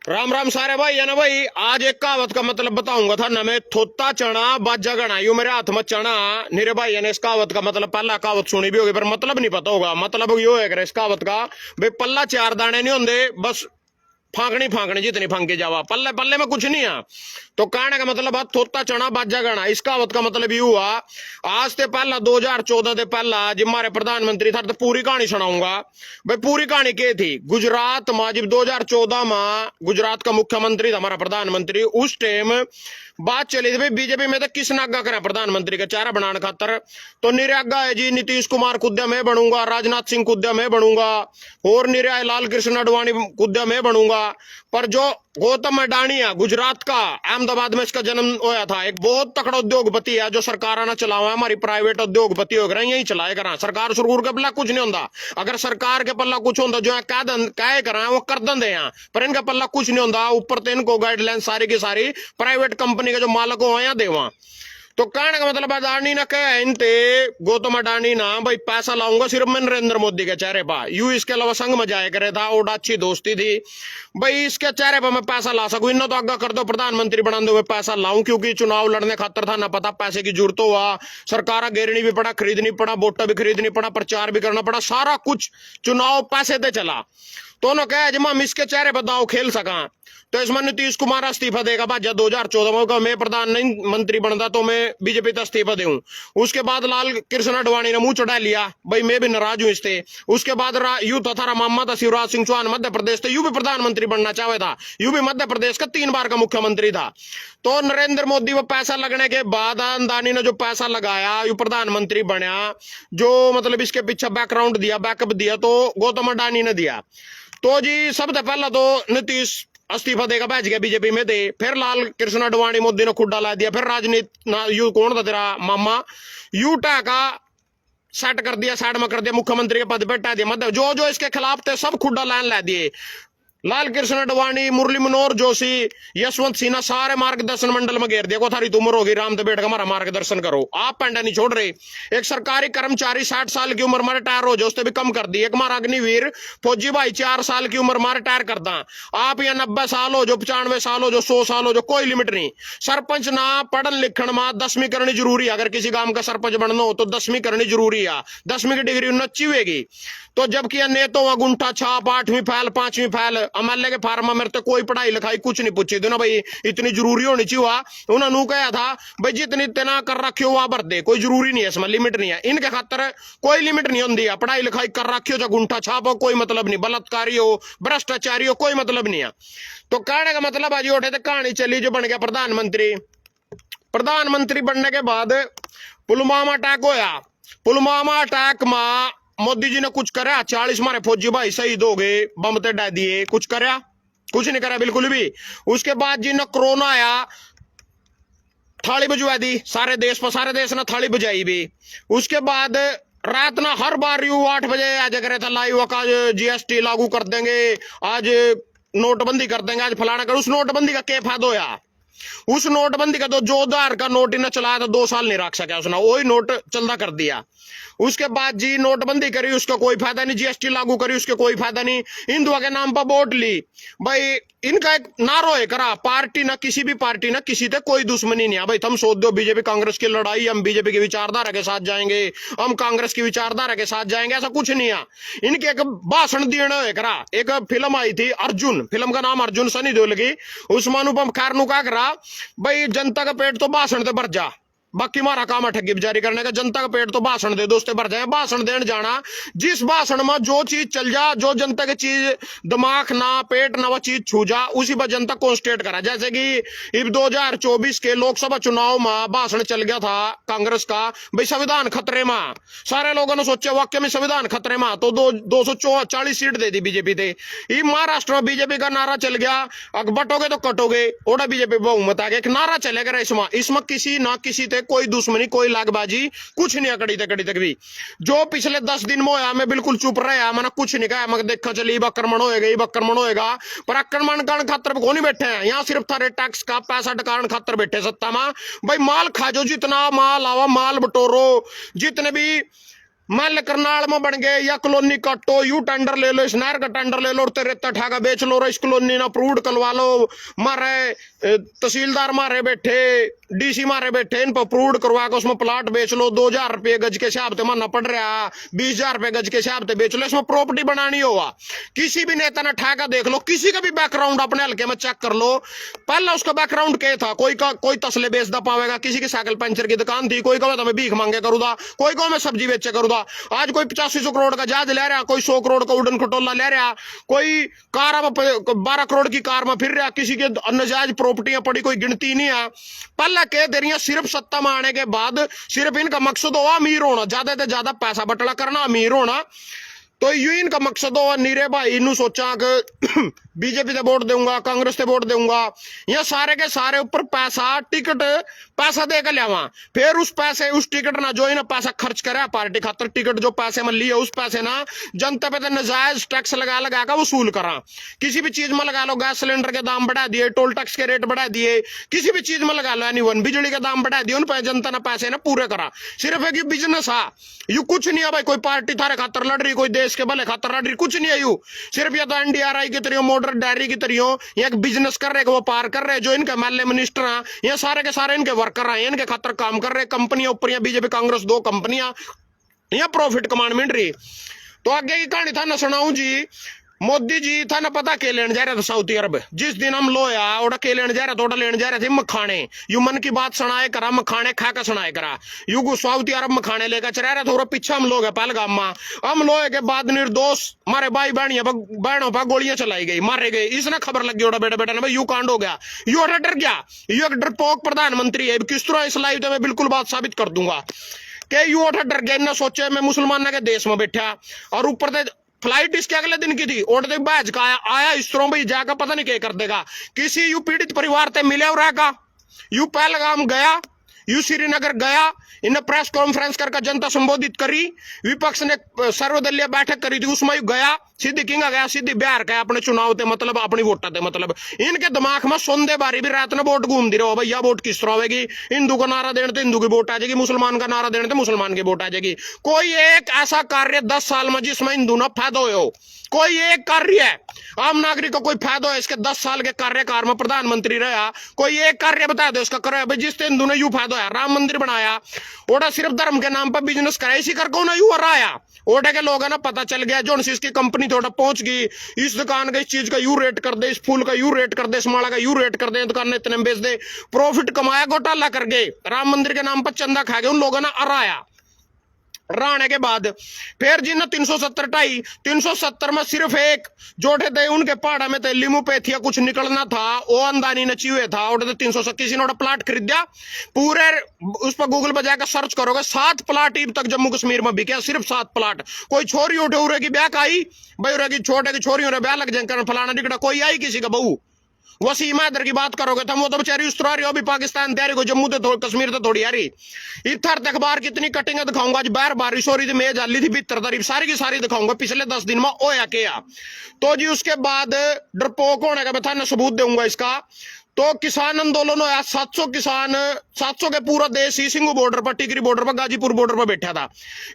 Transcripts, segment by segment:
राम राम सारे भाई है ना भाई। आज एक कहावत का मतलब बताऊंगा था ना मैं। थोता चना बाजा गणा, यूं मेरे हाथ में चना। मेरे भाई ने इस कहावत का मतलब पहला कहावत सुनी भी होगी पर मतलब नहीं पता होगा। मतलब यो है इस कहावत का, भाई पल्ला चार दाने नहीं होंगे, बस फांकनी फांकनी जितनी फांकी जावा, पल्ले पल्ले में कुछ नहीं है। तो कहने का मतलब है थोता चना बाजा गणा। इस कहावत का मतलब ये हुआ, आज से पहला 2014 से पहला जब हमारे प्रधानमंत्री था तो पूरी कहानी सुनाऊंगा। भाई पूरी कहानी क्या थी, गुजरात में जब 2014 में गुजरात का मुख्यमंत्री था हमारा प्रधानमंत्री, उस टाइम बात चली थी भाई बीजेपी में तो किस नागा करें प्रधानमंत्री का चेहरा बनाने खातर। तो निरागा है जी, नीतीश कुमार कुद्या मैं बनूंगा, राजनाथ सिंह कुद्या मैं बनूंगा, और निरा लाल कृष्ण अडवाणी कुद्या मैं बनूंगा। पर जो गौतम अडानी है गुजरात का, अहमदाबाद में इसका जन्म होया था, एक बहुत तकड़ा उद्योगपति है जो सरकार ने चलावा है, हमारी प्राइवेट उद्योगपति हो गए यही चलाए करा। सरकार सुरगुर के पल्ला कुछ नहीं होता। अगर सरकार के पल्ला कुछ होता जो कह करा वो कर दे, पर इनका पल्ला कुछ नहीं होता। ऊपर तो इनको गाइडलाइन सारी की सारी प्राइवेट कंपनी के जो मालक हो या देवा। तो कहने का मतलब अडानी ना कहे इनते, गौतम अडानी ना भाई पैसा लाऊंगा सिर्फ मैं नरेंद्र मोदी के चेहरे पर, यू इसके अलावा संग में जाया करे था और अच्छी दोस्ती थी भाई, इसके चेहरे पर मैं पैसा ला सकूं। इन तो आगा कर दो प्रधानमंत्री बनाते हुए पैसा लाऊं, क्योंकि चुनाव लड़ने खातर था ना पता पैसे की जरूरत हुआ, सरकार घेरनी भी पड़ा, खरीदनी पड़ा, वोटा भी खरीदनी पड़ा, प्रचार भी करना पड़ा, सारा कुछ चुनाव पैसे दे चला। तो उन्होंने कहा जब हम इसके चेहरे पर दाव खेल सका तो इसमें नीतीश कुमार इस्तीफा देगा भाजा 2014 में, मैं प्रधानमंत्री बनता तो मैं बीजेपी का इस्तीफा दूं। उसके बाद लाल कृष्ण अडवाणी ने मुंह चढ़ा लिया, भाई मैं भी नाराज हूं इससे। उसके बाद यू था मामा था शिवराज सिंह चौहान मध्य प्रदेश से, यू भी प्रधानमंत्री बनना चाहे था, यू भी मध्य प्रदेश का 3 बार का मुख्यमंत्री था। तो नरेंद्र मोदी वो पैसा लगने के बाद अडानी ने जो पैसा लगाया, यू प्रधानमंत्री बनया, जो मतलब इसके पीछे बैकग्राउंड दिया, बैकअप दिया, तो गौतम अडानी ने दिया। तो जी सबसे पहला तो नीतीश इस्तीफा देगा बैठ गया बीजेपी में दे, फिर लाल कृष्ण अडवाणी मोदी ने खुड्डा ला दिया, फिर राजनीति यू कौन था तेरा मामा, यूटा का सेट कर दिया, साइड में कर दिया, मुख्यमंत्री के पद पे हटा दिया, मतलब जो जो इसके खिलाफ थे सब खुड्डा लाइन ला दिए। लाल कृष्ण अडवाणी, मुरली मनोहर जोशी, यशवंत सिन्हा सारे मार्गदर्शन मंडल में घेर दिया, को थारी उम्र होगी राम तो बैठ कर हमारा मार्गदर्शन करो, आप पेंडा नहीं छोड़ रहे। एक सरकारी कर्मचारी 60 साल की उम्र में रिटायर हो जाए, उससे भी कम कर दी। एक हमारा अग्निवीर फौजी भाई 4 साल की उम्र में रिटायर करता। आप या 90 साल हो जो, 95 साल हो जो, 100 साल हो जो, कोई लिमिट नहीं। सरपंच ना पढ़न लिखण में 10वीं करनी जरूरी है, अगर किसी गांव का सरपंच बनना हो तो 10वीं करनी जरूरी है, 10वीं की डिग्री उन्नत हुएगी। तो जबकि नेतो गुंठा छाप 8वीं फैल 5वीं फैल, एमएलए के फार्म में मेरे तो कोई पढ़ाई लिखाई कुछ नहीं पूछी थी ना भाई, इतनी जरूरी होनी चाहिए। उन्होंने कहा था भाई जितनी तना कर रखी हो वहां भर दे, कोई जरूरी नहीं है, इसमें लिमिट नहीं है, इनके खातर कोई लिमिट नहीं होती है। पढ़ाई लिखाई कर रखी हो जो गुंठा छाप हो कोई मतलब नहीं, बलात्कारी हो भ्रष्टाचारी हो कोई मतलब नहीं है। तो कहने का मतलब आज उठे तो कहानी चली, जो बन गया प्रधानमंत्री। प्रधानमंत्री बनने के बाद पुलवामा अटैक होया, पुलवामा अटैक में मोदी जी ने कुछ करा, 40 मारे फौजी भाई शहीद हो गए, बम ते डाल दिए, कुछ करा कुछ नहीं करा बिल्कुल भी। उसके बाद जी ने कोरोना आया, थाली बजवा दी सारे देश पर, सारे देश ने थाली बजाई भी। उसके बाद रात ना हर बार यू 8 बजे आज करे था लाइव, आज जीएसटी लागू कर देंगे, आज नोटबंदी कर देंगे, आज फलाना कर। उस नोटबंदी का क्या फायदा होया, उस नोटबंदी का तो जो 1000 का नोट इन्हें चलाया था 2 साल नहीं रख सका उसने, वही नोट चलता कर दिया। उसके बाद जी नोटबंदी करी, उसका कोई फायदा नहीं, जीएसटी लागू करी, उसके कोई फायदा नहीं, हिंदुआ के नाम पर वोट ली। भाई इनका एक नारो है करा, पार्टी ना किसी भी पार्टी ना किसी से कोई दुश्मनी नहीं है भाई। तुम सोच दो बीजेपी कांग्रेस की लड़ाई, हम बीजेपी की विचारधारा के साथ जाएंगे, हम कांग्रेस की विचारधारा के साथ जाएंगे, ऐसा कुछ नहीं है। इनके एक भाषण देना है करा, एक फिल्म आई थी अर्जुन, फिल्म का नाम अर्जुन, सनी देओल की, उसमें अनुपम खेर नु करा भाई जनता का पेट तो भाषण से भर जा, बाकी हमारा काम है ठगी जारी करने का, जनता का पेट तो भाषण दे दोस्ते भर जाए। भाषण देने जाना, जिस भाषण में जो चीज चल जा, जो जनता की चीज दिमाग ना पेट ना वो चीज छू जा, उसी पर जनता कॉन्स्टेट करा। जैसे कि इब 2024 के लोकसभा चुनाव में भाषण चल गया था कांग्रेस का, भाई संविधान खतरे में, सारे लोगों ने सोचा वाक्य में संविधान खतरे में, तो 240 सीट दे दी बीजेपी थे। महाराष्ट्र में बीजेपी का नारा चल गया, बटोगे तो कटोगे, ओडा बीजेपी बहुमत आ गया, एक नारा चलेगा इसमें किसी ना किसी थे कोई दुश्मनी कोई लागबाजी कुछ नहीं, कड़ी तक भी। जो पिछले 10 दिन में होया मैं बिल्कुल चुप रहा, मैंने कुछ नहीं कहा, मैं देखा चली आक्रमण होएगा, पर आक्रमण कारण खातर को नहीं बैठे हैं यहाँ, सिर्फ थारे टैक्स का पैसा टकारण खातर बैठे सत्ता में। भाई माल खा जो, जितना माल आवा माल बटोरो, जितने भी मान ले करनाल में बन गए या कॉलोनी काटो, यू टेंडर ले लो, इस नहर का टेंडर ले लो और तेरे रेता ठाका बेच लो, और इस कॉलोनी ना अप्रूव्ड करवा लो। मारे तहसीलदार मारे बैठे, डीसी मारे बैठे, इन पर अप्रूव्ड करवा के उसमें प्लाट बेच लो। 2000 रुपये गज के हिसाब से मानना पड़ रहा, 20,000 रुपये गज के हिसाब से बेच लो। इसमें प्रॉपर्टी बनानी होगा। किसी भी नेता ने ठाका देख लो, किसी का भी बैकग्राउंड अपने हल्के में चेक कर लो। पहला उसका बैकग्राउंड क्या था? कोई तसले बेचता पावेगा, किसी की साइकिल पंचर की दुकान थी, कोई कहे तो मैं भीख मांगे करूँगा, कोई कहो मैं सब्जी बेचे करूँगा। आज कोई 8500 करोड़ का जहाज ले रहा, कोई 100 करोड़ का उड़न खटोला ले रहा, कोई कार 12 करोड़ की कार में फिर रहा, किसी के नजायज प्रॉपर्टियां पड़ी कोई गिनती नहीं है। पहले कह दे रही है सिर्फ सत्ता में आने के बाद सिर्फ इनका मकसद हो अमीर होना, ज्यादा से ज्यादा पैसा बटला करना, अमीर होना। तो यू इनका मकसद हो। नीरे भाई इनू सोचा कि बीजेपी से वोट दूंगा, कांग्रेस से वोट दूंगा, या सारे के सारे ऊपर पैसा टिकट पैसा दे कर लिया, फिर उस पैसे उस टिकट ना जो इन्हें पैसा खर्च करे पार्टी खातर, टिकट जो पैसे में लिए उस पैसे ना जनता पे तो नजायज टैक्स लगा का वसूल करा। किसी भी चीज में लगा लो, गैस सिलेंडर के दाम बढ़ा दिए, टोल टैक्स के रेट बढ़ा दिए, किसी भी चीज में लगा लो, एनीवन बिजली के दाम बढ़ा दिए, उन पर जनता ने पैसे ना पूरे करा। सिर्फ एक बिजनेस है, यू कुछ नहीं है भाई। कोई पार्टी थारे खातर लड़ रही, कोई देश के भले खातर लड़ रही, कुछ नहीं है यू। सिर्फ या तो एनडीआरआई की तरह, मॉडर्न डायरी की तरह या एक बिजनेस कर रहे, व्यापार कर रहे, जो इनके एमएलए मिनिस्टर हैं, ये सारे के सारे इनके वर्कर हैं, इनके खातर काम कर रहे। कंपनियां ऊपर, बीजेपी कांग्रेस 2 कंपनियां, या प्रॉफिट कमांड मिल रही। तो आगे की कहानी था ना सुनाऊं जी। मोदी जी था ना पता के लेने जा रहे थे सऊदी अरब। जिस दिन हम लोया ओड़ा के लेने जा रहे थे, ओड़ा लेने जा रहे थे मखाने। यू मन की बात सुनाए करा, मखाने खा कर सुनाए करा। यू सऊदी अरब मखाने लेकर चला रहे थे, पीछे हम लोग है पहलगाम में। हम लोहे के बाद निर्दोष मारे भाई बहनों पर गोलियां चलाई गई, मारे गए। इसने खबर लगी ओड़ा बेटा बेटा ने, भाई यू कांड हो गया, यू डर गया, यू एक डरपोक प्रधानमंत्री है। किस तरह इस लाइव मैं बिल्कुल बात साबित कर दूंगा कि यू डर गया। इन्हें सोचे मैं मुसलमान के देश में बैठा, और ऊपर से फ्लाइट इसके अगले दिन की थी, ओढ़ते बैच का आया इस तरह भाई जाकर पता नहीं क्या कर देगा। किसी यू पीड़ित परिवार से मिले और का यू पहलगाम गया, यू श्रीनगर गया, इन्हें प्रेस कॉन्फ्रेंस करके जनता संबोधित करी, विपक्ष ने सर्वदलीय बैठक करी थी, उसमें गया, सीधी किंग गया, सीधी बिहार का अपने चुनाव थे, मतलब अपनी वोटा थे। मतलब इनके दिमाग में सोंदे बारी भी रात में वोट घूम दी रहो, भैया वोट किस तरह होगी। हिंदू का नारा देने तो हिंदू की वोट आ जाएगी, मुसलमान का नारा देने तो मुसलमान की वोट आ जाएगी। कोई एक ऐसा कार्य 10 साल में जिसमें हिंदू ना फायदा हो, कोई एक कार्य है आम नागरिक को कोई फायदा हो इसके 10 साल के कार्यकाल में प्रधानमंत्री रहा, कोई एक कार्य बता दो इसका करो भाई, जिससे हिंदू ने यू फायदा है। राम मंदिर बनाया, ओडा सिर्फ धर्म के नाम पर बिजनेस कराया, इसी करके ना यू हराया। ओडे के लोग है ना पता चल गया, जो इसकी कंपनी थोड़ा पहुंच गई, इस दुकान का इस चीज का यू रेट कर दे, इस फूल का यू रेट कर दे, इस माला का यू रेट कर दे, दुकान ने इतने बेच दे, प्रॉफिट कमाया, घोटाला कर गए, राम मंदिर के नाम पर चंदा खा गए, उन लोगों ने हराया। राणे के बाद फिर जिन्हें 370 ढाई 370 में सिर्फ एक जोड़े थे, उनके पहाड़ा में थे लिमोपैथिया कुछ निकलना था, वो अंदानी नची हुए था। उठे 370 किसी ने प्लाट खरीदा, पूरे उस पर गूगल पर जाकर सर्च करोगे 7 प्लाट अब तक जम्मू कश्मीर में बिके, सिर्फ 7 प्लाट। कोई छोरी उठे उरे की ब्याह आई भाई, उरे की छोटे की छोरी उरे ब्याह लग जाए फलाना टिकड़ा, कोई आई किसी का बहू। वसीम हैदर की बात करोगे तो वो तो बेचारी उस तरह रही हो, अभी पाकिस्तान तैयारी को, जम्मू तो कश्मीर तो थोड़ी आ रही। इधर अखबार कितनी कटिंग दिखाऊंगा, आज बार बारिश हो रही थी, मेज आली थी भीतर तारीफ सारी की सारी दिखाऊंगा पिछले 10 दिन में ओया क्या। तो जी उसके बाद डरपोक होने का मैं था सबूत दूंगा इसका। तो किसान आंदोलन होया, 700 किसान, 700 के पूरा देश ही सिंगू बॉर्डर पर, टिकरी बॉर्डर पर, गाजीपुर बॉर्डर पर बैठा था।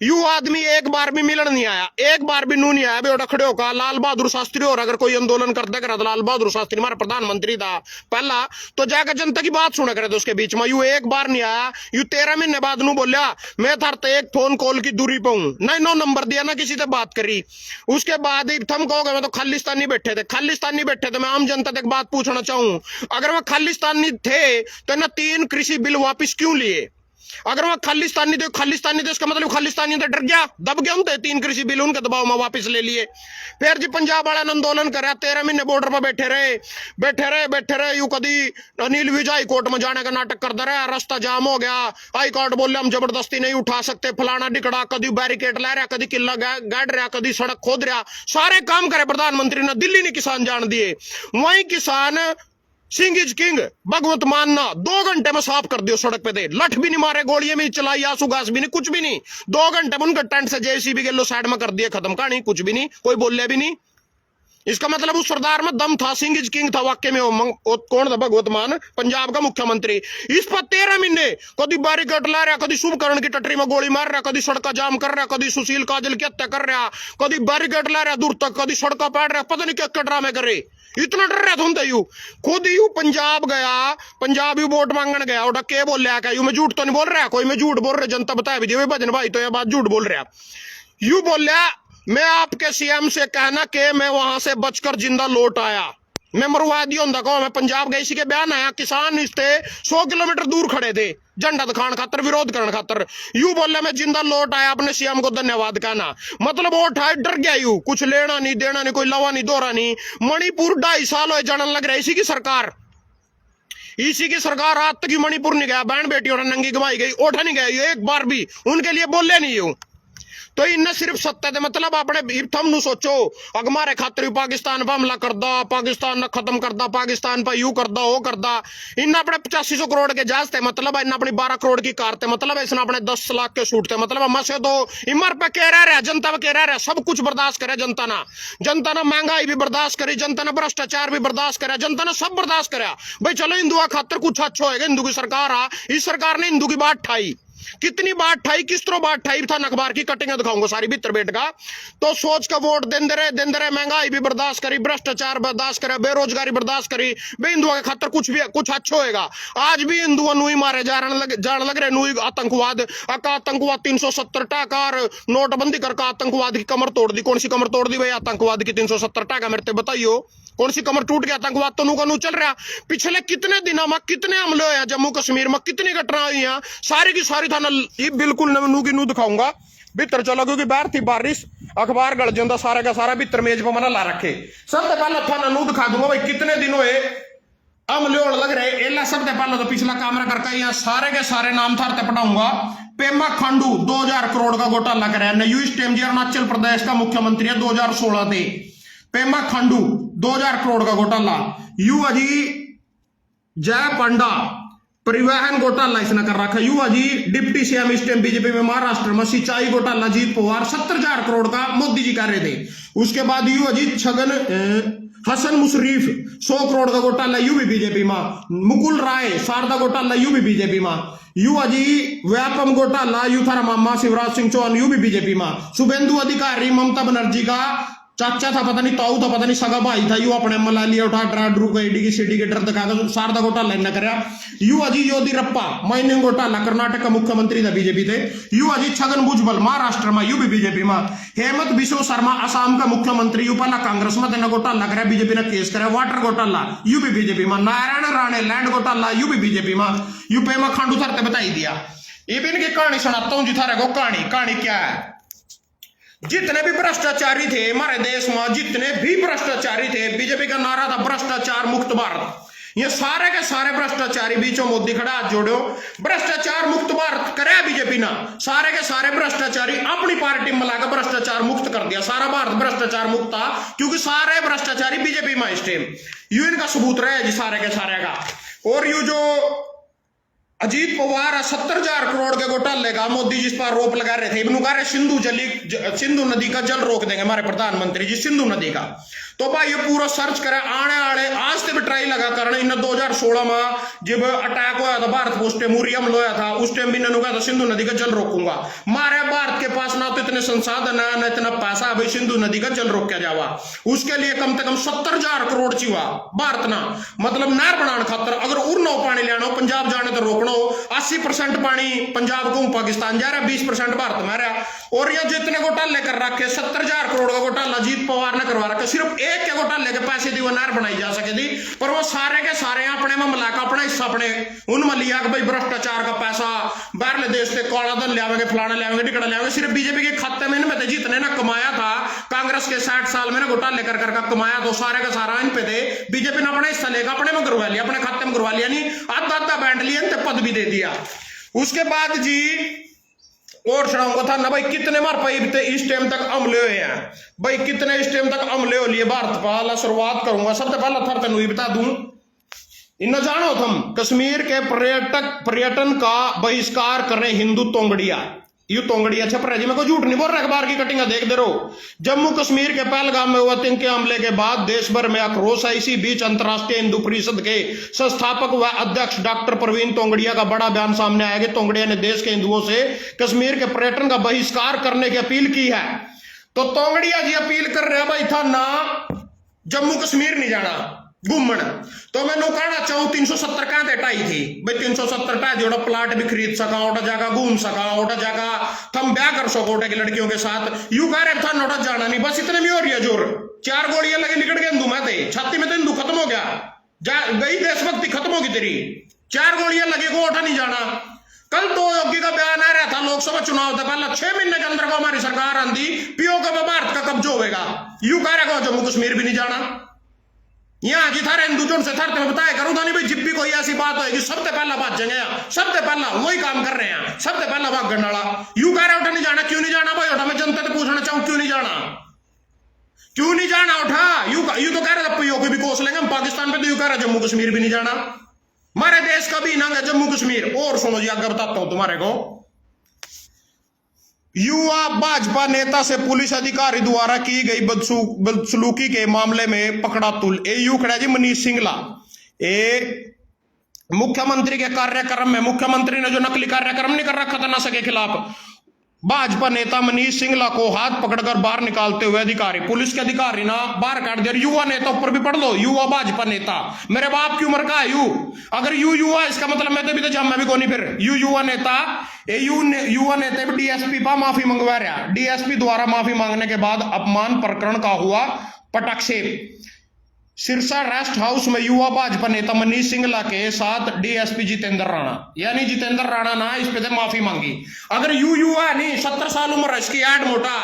यू आदमी एक बार भी मिलन नहीं आया, एक बार भी नू नहीं आया बेटा खड़े होकर। लाल बहादुर शास्त्री और अगर कोई आंदोलन करता करा तो लाल बहादुर शास्त्री हमारा प्रधानमंत्री था पहला, तो जाकर जनता की बात सुना करे तो उसके बीच में यू एक बार नहीं आया। यू 13 महीने बाद नू बोलिया मैं थारते एक फोन कॉल की दूरी पे हूं, नहीं नो नंबर दिया ना किसी से बात करी। उसके बाद थम कहोगे मैं तो खालिस्तानी बैठे थे, खालिस्तानी बैठे थे। मैं आम जनता तक बात पूछना चाहूं, अगर वह खालिस्तानी थे तो ना 3 कृषि बिल वापस क्यों लिए? अगर वह खालिस्तानी थे इसका मतलब खालिस्तानी तो डर गया, दब गया उनते 3 कृषि बिल उनके दबाव में वापस ले लिए। फिर जी पंजाब वाला आंदोलन करा, 13 महीने बॉर्डर पर बैठे रहे। यू कभी अनिल विज हाई कोर्ट में जाने का नाटक करता रहा, रास्ता जाम हो गया, हाई कोर्ट बोले हम जबरदस्ती नहीं उठा सकते, फलाना डिकड़ा, कभी बैरिकेड ला रहा, कभी किला गाड़ रहा, कभी सड़क खोद रहा, सारे काम करे प्रधानमंत्री ने, दिल्ली ने किसान जान दिए। वही किसान सिंह इज किंग भगवत मानना 2 घंटे में साफ कर दियो सड़क पे, दे लठ भी नहीं मारे, गोलियां भी चलाई, आंसू घास भी नहीं, कुछ भी नहीं। 2 घंटे में उनका टेंट से जेसीबी के लो साइड में कर दिया, खत्म कहानी, कुछ भी नहीं, कोई बोले भी नहीं। इसका मतलब उस सरदार में दम था, सिंह इज किंग था वाक्य में। कौन था? भगवत मान, पंजाब का मुख्यमंत्री। इस पर 13 महीने कभी बैरिकेड ला रहा, कभी शुभकरण की टटरी में गोली मार रहा, कभी सड़क जाम कर रहा, कभी सुशील काजल की हत्या कर रहा, कभी बैरिकेड ला रहा दूर तक, कभी सड़क पाड़ रहा, पता नहीं क्या ड्रामे करे। इतना डर रहा था यू। खुद यू पंजाब गया, पंजाब यू वोट मांगने गया, उठा के बोल रहा यू, मैं झूठ तो नहीं बोल रहा, कोई मैं झूठ बोल रहा, जनता बता भी भजन भाई तो यह बात झूठ बोल रहा। यू बोल रहा मैं आपके सीएम से कहना कि मैं वहां से बचकर जिंदा लौट आया, मैं मरवा दिया होंदा को। मैं पंजाब गई सी के बयान आया, किसान इससे 100 किलोमीटर दूर खड़े थे झंडा दिखाने खातर, विरोध करने खातर। यू बोले मैं जिंदा लौट आया, अपने सीएम को धन्यवाद कहना। मतलब वो उठाए डर गया यू, कुछ लेना नहीं देना नहीं, कोई लवा नहीं दोहरा नहीं। मणिपुर 2.5 साल हो जानने लग रहा है इसी की सरकार, इसी की सरकार। आज तक मणिपुर नहीं गया, बहन बेटियों ने नंगी गवाई गई, उठा नहीं गया एक बार भी, उनके लिए बोले नहीं यू। तो इन्हें सिर्फ सत्ता दे मतलब अपने थम नु सोचो, अगमारे खातिर पाकिस्तान पर हमला करदा, पाकिस्तान ने खत्म करदा, पाकिस्तान पर यू करदा वो करदा। इन्हें अपने 8500 करोड़ के जहाज थे मतलब, इन्हें अपनी 12 करोड़ की कार थे मतलब, इसने अपने 10 लाख के सूट थे मतलब। हम से तो इमर पे कह रहा, जनता पे कह रहा, सब कुछ बर्दाश्त करे जनता ना। जनता ने महंगाई भी बर्दाश्त करी, जनता ने भ्रष्टाचार भी बर्दाश्त करा, जनता ने सब बर्दाश्त करा। भाई चलो हिंदुआ खातर कुछ अच्छा होगा, हिंदू की सरकार आ, इस सरकार ने हिंदू की बात ठाई। कितनी बात ठाई, किस तरह बात ठाई था, अखबार की कटिंग दिखाऊंगा सारी भीतर बैठ का। तो सोच का वोट देंदे रहे, महंगाई भी बर्दाश्त करी, भ्रष्टाचार बर्दाश्त करे, बेरोजगारी बर्दाश्त करी। बे हिंदुओं के खातर कुछ भी कुछ अच्छा होएगा। आज भी हिंदुओं नुई मारे जान लग रहे, नुई आतंकवाद अका आतंकवाद 370 टाका और नोटबंदी करके आतंकवाद की कमर तोड़ दी। कौन सी कमर तोड़ दी भाई आतंकवाद की? 370 टाका मेरे बताइयो कौन सी कमर टूट गया? आतंकवाद तो नू चल रहा। पिछले कितने दिनों में कितने हमले हुए जम्मू कश्मीर में, कितनी घटना हुई हैं, सारी की सारी थाना ये बिल्कुल नू की नू दिखाऊंगा। भीतर चलो क्योंकि बाहर थी बारिश, अखबार गल जाता सारा का सारा भीतर मेज पर मना ला रखे। सबसे पहले थाना नू दिखा दूंगा भाई कितने दिन हुए हमले होने लग रहे। एला सबसे पहले तो पिछला कैमरा करके यहाँ सारे के सारे नाम थारते पढ़ाऊंगा। पेमा खांडू 2000 करोड़ का घोटाला कराया नयू स्टेम जी, अरुणाचल प्रदेश का मुख्यमंत्री है 2016 थे। पेमा खांडू 2000 करोड़ का घोटाला। यू अजी जय पंडा परिवहन घोटाला इसने कर रखा। यू अजी डिप्टी सीएम स्टेम बीजेपी में महाराष्ट्र में सिंचाई घोटाला जीत पवार 70,000 करोड़ का मोदी जी कर रहे थे। उसके बाद यू अजी छगन हसन मुशरीफ 100 करोड़ का घोटाला यू भी बीजेपी में। मुकुल राय शारदा घोटाला यू भी बीजेपी में। यू अजी व्यापम घोटाला यू थारा मामा शिवराज सिंह चौहान यू भी बीजेपी में। शुभेंदु अधिकारी ममता बनर्जी का चाचा था, पता नहीं ताऊ था, पता नहीं सगा भाई था, यू अपने मला लिया उठा डरा ड्रू एडी की सीडी के डर दिखाकर शारदा घोटाला न कर। यू अजी योदीरप्पा माइनिंग घोटाला कर्नाटक का मुख्यमंत्री था बीजेपी थे। यू अजी छगन भुजबल महाराष्ट्र में यू भी बीजेपी में। हेमंत बिश्व शर्मा असम का मुख्यमंत्री यू पहला कांग्रेस में तेना घोटाला करे, बीजेपी ने केस करे। वाटर घोटाला यू भी बीजेपी में। नारायण राणे लैंड घोटाला यू भी बीजेपी में। यू पेमा खांडू थारते बताई दिया। ये भी इनकी कहानी सुनाता हूं जी थारे को। कहानी क्या है? जितने भी भ्रष्टाचारी थे हमारे देश में, जितने भी भ्रष्टाचारी थे, बीजेपी का नारा था भ्रष्टाचार मुक्त भारत। ये सारे के सारे भ्रष्टाचारी बीचों मोदी खड़ा हाथ जोड़ो, भ्रष्टाचार मुक्त भारत करे बीजेपी ना। सारे के सारे भ्रष्टाचारी अपनी पार्टी में मिलाकर भ्रष्टाचार मुक्त कर दिया। सारा भारत भ्रष्टाचार मुक्त था क्योंकि सारे भ्रष्टाचारी बीजेपी में इस टाइम। यू इनका सबूत रहे जी सारे के सारे का। और यू जो अजीत पवार 70,000 करोड़ के घोटाले का मोदी जिस पर आरोप लगा रहे थे, इब्नू कह रहे सिंधु नदी का जल रोक देंगे हमारे प्रधानमंत्री जी, सिंधु नदी का। तो भाई ये पूरा सर्च करे आने वाले आज से भी ट्राई लगा करने। इन 2016 में जब अटैक हुआ था भारत को, उस टाइम उरी हमला हुआ था, उस टाइम भी इन्होंने कहा था सिंधु नदी का जल रोकूंगा। मारे भारत के पास ना तो इतने संसाधन है ना इतना पैसा भाई सिंधु नदी का जल रोक के जावा। उसके लिए कम से कम 70,000 करोड़ चाहिए भारत ना, मतलब नहर बनाने खातर। अगर उड़ना पानी लेना हो पंजाब जाने तो रोकना हो, 80% पानी पंजाब को पाकिस्तान जा रहा है, 20% भारत में रहा। और ये जितने घोटाले कर रखे 70,000 करोड़ का घोटाला अजीत पवार ने करवा रखा। सिर्फ एक के घोटाले के पैसे दी वो नहर बनाई जा सके थी, पर वो सारे के सारे अपने में मिलाकर अपना हिस्सा अपने उनमें लिया कि भाई भ्रष्टाचार का पैसा बाहरले देश से काला धन लियावेंगे, फलाना लियावेंगे, टिकड़ा लियावेंगे। सिर्फ बीजेपी के खाते में इनमें थे जितने ना कमाया था कांग्रेस के 60 साल में ना घोटाले कर कमाया, तो सारे का सारा इन पे थे। बीजेपी ने अपना हिस्सा लेकर अपने में करवा लिया, अपने खाते में करवा लिया, नहीं आधा बांट लिया, पद भी दे दिया। उसके बाद जी और सुनाऊंगा था ना भाई कितने मार पाई थे इस टाइम तक हमले हुए हैं भाई, कितने इस टाइम तक हमले हो लिए भारत पर। शुरुआत करूंगा सबसे पहला थर तेन बता दूं, इन जानो तुम कश्मीर के पर्यटन का बहिष्कार कर रहे हिंदू तोंगड़िया। यू तोंगड़ी अच्छा पर जी, मैं कोई झूठ नहीं बोल रहा, अखबार की कटिंग देख दे रहो। जम्मू कश्मीर के पहलगाम में हुआ आतंकी हमले के बाद देश भर में आक्रोश है। इसी बीच अंतर्राष्ट्रीय हिंदू परिषद के संस्थापक व अध्यक्ष डॉक्टर प्रवीण तोंगड़िया का बड़ा बयान सामने आया कि तोंगड़िया ने देश के हिंदुओं से कश्मीर के पर्यटन का बहिष्कार करने की अपील की है। तो तोंगड़िया जी अपील कर रहे हैं भाई था ना जम्मू कश्मीर नहीं जाना घूमन। तो मैं कहना चाहूं 370 कहां हटाई थी भाई, 370 टाई थी, प्लाट भी खरीद सका, ओटा जगह घूम सका, ओटा जगह थम ब्याह कर सको ओटा की लड़कियों के साथ। यू कह रहे था नोटा जाना नहीं, बस इतने में हो रही है जोर। 4 गोलियां लगी निकल गए हिंदू में थे, छाती में तो हिंदू खत्म हो गया, गई देशभक्ति खत्म होगी तेरी। 4 गोलियां लगी को ओटा नहीं जाना। कल तो योगी का बयान आ रहा था लोकसभा चुनाव था पहला 6 महीने के अंदर को हमारी सरकार आंदी पीओ का भारत का कब्जा होगा। यू कह रहा जम्मू कश्मीर भी नहीं जाना। यहाँ जी थारे हिंदू जोन से थार तुम्हें बताया करूँ था नहीं भाई, जब भी कोई ऐसी बात होगी सबसे पहला बात जंगे, सबसे पहला वही काम कर रहे हैं, सबसे पहला भाग गंडा। यू कह रहा उठा नहीं जाना, क्यों नहीं जाना भाई? उठा मैं जनता से पूछना चाहूँ क्यों नहीं जाना, क्यों नहीं जाना? उठा यू तो कह रहे पीओ के भी कोस लेंगे हम पाकिस्तान पे, तो यू कह रहा जम्मू कश्मीर भी नहीं जाना। हमारे देश का भी नाम है जम्मू कश्मीर। और सुनो जी आगे बताता हूं तुम्हारे को। युवा भाजपा नेता से पुलिस अधिकारी द्वारा की गई बदसलूकी के मामले में पकड़ा तुल। यू खड़ा जी मनीष सिंगला। मुख्यमंत्री के कार्यक्रम में मुख्यमंत्री ने जो नकली कार्यक्रम नहीं कर रखा था नशे के खिलाफ, भाजपा नेता मनीष सिंगला को हाथ पकड़कर बाहर निकालते हुए अधिकारी, पुलिस के अधिकारी ना बाहर काट दिया। युवा नेता ऊपर भी पढ़ लो, युवा भाजपा नेता। मेरे बाप की उम्र का है यू, अगर यू युवा इसका मतलब मैं तो भी तो जम मैं भी कोनी फिर यू युवा नेता। युवा नेता भी डीएसपी पा माफी मंगवा रहा। डीएसपी द्वारा माफी मांगने के बाद अपमान प्रकरण का हुआ पटाक्षेप। सिरसा रेस्ट हाउस में युवा भाजपा नेता मनीष सिंगला के साथ डीएसपी जितेंद्र राणा, यानी जितेंद्र राणा ना इस पे माफी मांगी। अगर यू युवा नहीं 70 साल उम्र है इसकी, ऐड मोटा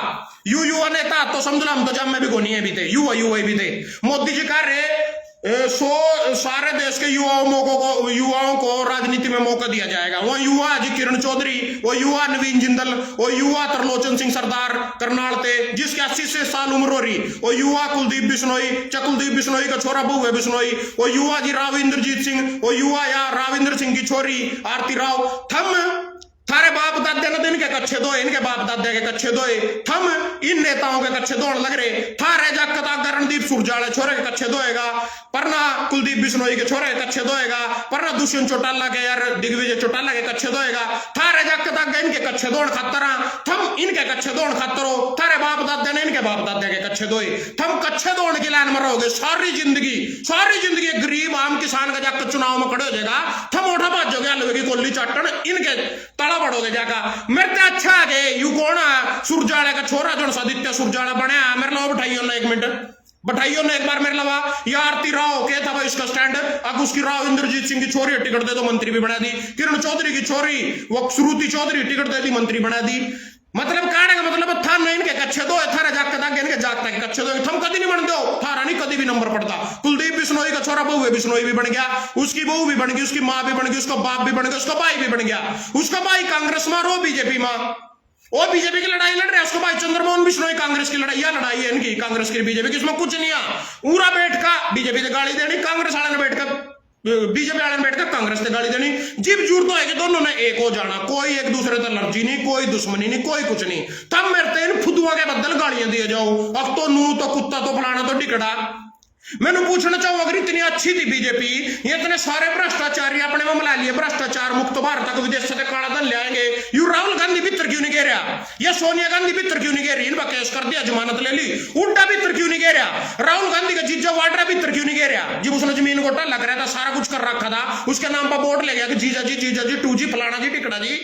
यू युवा नेता तो समझ लो हम तो जब में भी गोनिए भी थे, युवा भी थे। मोदी जी कह रहे सारे देश के युवाओं को राजनीति में मौका दिया जाएगा। वो युवा जी किरण चौधरी, वो युवा नवीन जिंदल, वो युवा त्रिलोचन सिंह सरदार करनाल थे जिसके 80 से साल उम्र हो रही, वो युवा कुलदीप बिश्नोई, कुलदीप बिश्नोई का छोरा बहु है बिश्नोई, वो युवा जी राव इंद्रजीत सिंह, वो युवा या राविंद्र सिंह की छोरी आरती राव। थम थारे बाप दादे ने दिन के कच्चे दोए, इनके बाप दादे के कच्चे दोए, थम इन नेताओं के कच्चे दौड़ लग रहे। थारे जाकता रणदीप सुरजाले छोरे के कच्चे दोएगा, परना कुलदीप बिश्नोई के छोरे के कच्चे दोएगा, परना दुष्यंत चौटाला के यार दिग्विजय चौटाला के कच्चे दोएगा। थारे जाकता इनके कच्चे दौड़ खतरा, थम इनके कच्चे दौड़ खतरो। थारे बाप दादे ने इनके बाप दादे के कच्चे दोए, थम कच्चे दौड़ की लाइन में रहोगे सारी जिंदगी। गरीब आम किसान का जाकर चुनाव में खड़े हो जाएगा, थम उठा भाजोगे आलू की कोली चाटन, इनके तड़ा बढ़ोगे जाकर। मेरे तो अच्छा है यू कौन सुरजाले का छोरा जो आदित्य सुरजाला बने, मेरे लो बैठाइयो ना 1 मिनट, बैठाइयो ना एक बार मेरे लवा। या आरती राव क्या था भाई इसका स्टैंड, अब उसकी राव इंद्रजीत सिंह की छोरी टिकट दे दो मंत्री भी बना दी, किरण चौधरी की छोरी वो श्रुति चौधरी टिकट दे दी मंत्री बना दी। मतलब कहने का मतलब था नहीं इनके कच्चे दो थारा जागता इनके जागता के कच्चे दो, थम कभी नहीं बन दो, थारा नहीं कभी भी नंबर पड़ता। कुलदीप बिश्नोई का छोरा बहू है बिश्नोई भी बन गया, उसकी बहू भी बन गई, उसकी माँ भी बन गई, उसका बाप भी बन गया, उसका भाई भी बन गया। उसका भाई कांग्रेस में और बीजेपी में, वो बीजेपी की लड़ाई लड़ रहे हैं, उसका भाई चंद्रमोहन बिश्नोई कांग्रेस की लड़ाई है इनकी, कांग्रेस की बीजेपी की, इसमें कुछ नहीं है। पूरा बैठ का बीजेपी से गाली देनी, कांग्रेस वाले ने बैठकर बीजेपी वाले ने बैठकर कांग्रेस से गाली देनी। जीव जरूरत तो है कि दोनों ने एक हो जाना, कोई एक दूसरे से लड़जी नहीं, कोई दुश्मनी नहीं, कोई कुछ नहीं। तब मेरे इन फुदुआ के बदल गालियां दिए जाओ, अब तो नू तो कुत्ता तो फलाना तो टिकड़ा। मैंने पूछना चाहूं अगर इतनी अच्छी थी बीजेपी, ये इतने सारे भ्रष्टाचारी अपने में मिला लिए, भ्रष्टाचार मुक्त भारत तक विदेश से काला धन ले आएंगे, यू राहुल गांधी भीतर क्यों नहीं गिर रहा, या सोनिया गांधी भीतर क्यों नहीं गिर रही, इनका केस कर दिया जमानत ले ली, उल्टा भीतर क्यों नहीं गिर रहा, राहुल गांधी का जीजा वाड्रा भीतर क्यों नहीं गिर रहा, जब उसने जमीन घोटाला लग रहा था, सारा कुछ कर रखा था, उसके नाम पर बोर्ड ले गया कि जीजा जी 2G फलाना जी टिकड़ा जी।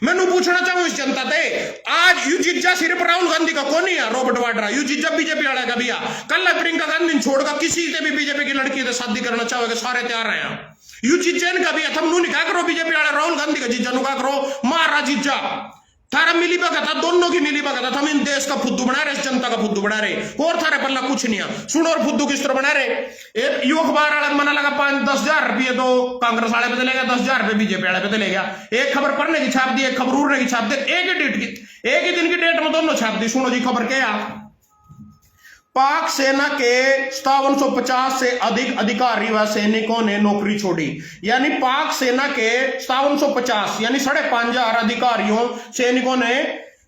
मैंने पूछना चाहूं इस जनता से, आज यू जीजा सिर्फ राहुल गांधी का कौन है, रॉबर्ट वाड्रा, यू जीजा बीजेपी वाला का भी कल प्रियंका गांधी छोड़कर किसी से भी बीजेपी की लड़की से शादी करना चाहोगे सारे तैयार रहे हैं। यू जीजा का भी थम नू निकाह करो बीजेपी वाला, राहुल गांधी का जीजा नुका करो, मारा जीजा थारा मिली भगत था, दोनों की मिली भगत था। हम इन देश का फुद्दू बना रहे, इस जनता का फुद्दू बना रहे, और थारे पल्ला कुछ नहीं है। सुनो और फुद्दू किस तरह बना रहे, यू अखबार वाला मना लगा 5-10 हजार रुपये तो कांग्रेस वाले पे चलेगा, 10 हजार रुपये बीजेपी वाले पे चलेगा। एक खबर पढ़ने की छाप दी, एक खबर उड़ने की छाप दी, एक ही दिन की डेट में दोनों छाप दी। सुनो जी खबर क्या, पाक सेना के 5750 से अधिक अधिकारी व सैनिकों ने नौकरी छोड़ी। यानी पाक सेना के 5750 यानी 5,500 अधिकारियों सैनिकों ने,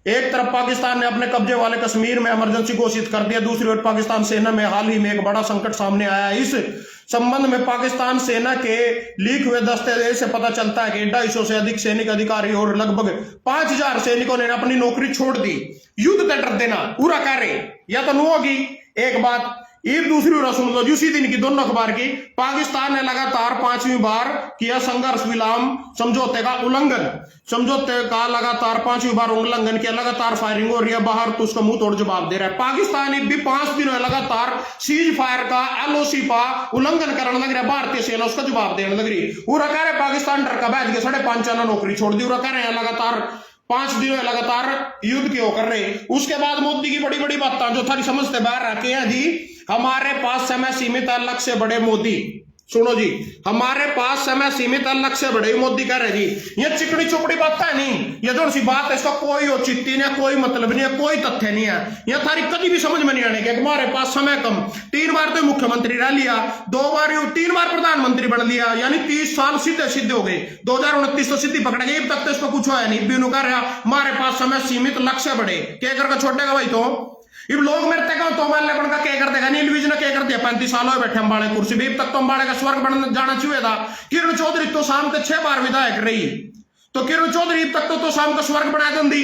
एक तरफ पाकिस्तान ने अपने कब्जे वाले कश्मीर में इमरजेंसी घोषित कर दिया, दूसरी ओर पाकिस्तान सेना में हाल ही में एक बड़ा संकट सामने आया है। इस संबंध में पाकिस्तान सेना के लीक हुए दस्तावेज से पता चलता है कि 250 से अधिक सैनिक अधिकारी और लगभग 5,000 सैनिकों ने अपनी नौकरी छोड़ दी। युद्ध का डर देना पूरा कार्य या तो नहीं होगी एक बात। ये दूसरी ओर सुन लो, उसी दिन की दोनों अखबार की, पाकिस्तान ने लगातार 5वीं बार किया संघर्ष विराम समझौते का उल्लंघन। समझौते का लगातार 5वीं बार उल्लंघन किया, लगातार फायरिंग हो रही है बाहर, तो उसका मुंह तोड़ जवाब दे रहा है। पाकिस्तान भी 5 दिनों लगातार सीज फायर का LOC का उल्लंघन करने लग रहा है, भारतीय सेना उसका जवाब देने लग रही। पूरा कह रहे पाकिस्तान डर का बैठ के 5,500 नौकरी छोड़ दी। कह रहे हैं लगातार 5 दिनों लगातार युद्ध क्यों कर रहे। उसके बाद मोदी की बड़ी बड़ी बातें जो थारी समझते बाहर आके हैं जी, हमारे पास समय सीमित है, लक्ष्य बड़े मोदी। सुनो जी, हमारे पास समय सीमित है, लक्ष्य बड़े मोदी कह रहे जी। ये चिकनी चुपड़ी बात है नहीं, ये जो सी बात है इसका कोई औचित्य नहीं है, कोई मतलब नहीं है, कोई तथ्य नहीं है। ये थारी कभी भी समझ में नहीं आने के हमारे पास समय कम। 3 बार तो मुख्यमंत्री रह लिया, 3 बार प्रधानमंत्री बन लिया, यानी 30 साल सीधे हो गए। 2029 तो सीधी पकड़ गई, अब तक तो इसका कुछ हुआ नहीं। बीनू कह रहा हमारे पास समय सीमित, लक्ष्य बड़े। क्या करके छोड़ेगा भाई? तो इब लोग मेरे तक तो मान ले का क्या कर देगा, नीलविज ने क्या कर दिया, 35 साल हो बैठे अंबाड़े कुर्सी भी, तक तो अंबाड़े का स्वर्ग बन जाना चाहिए था। किरण चौधरी तो शाम के 6 बार विधायक रही, तो किरण चौधरी तक तो शाम का स्वर्ग बना दी।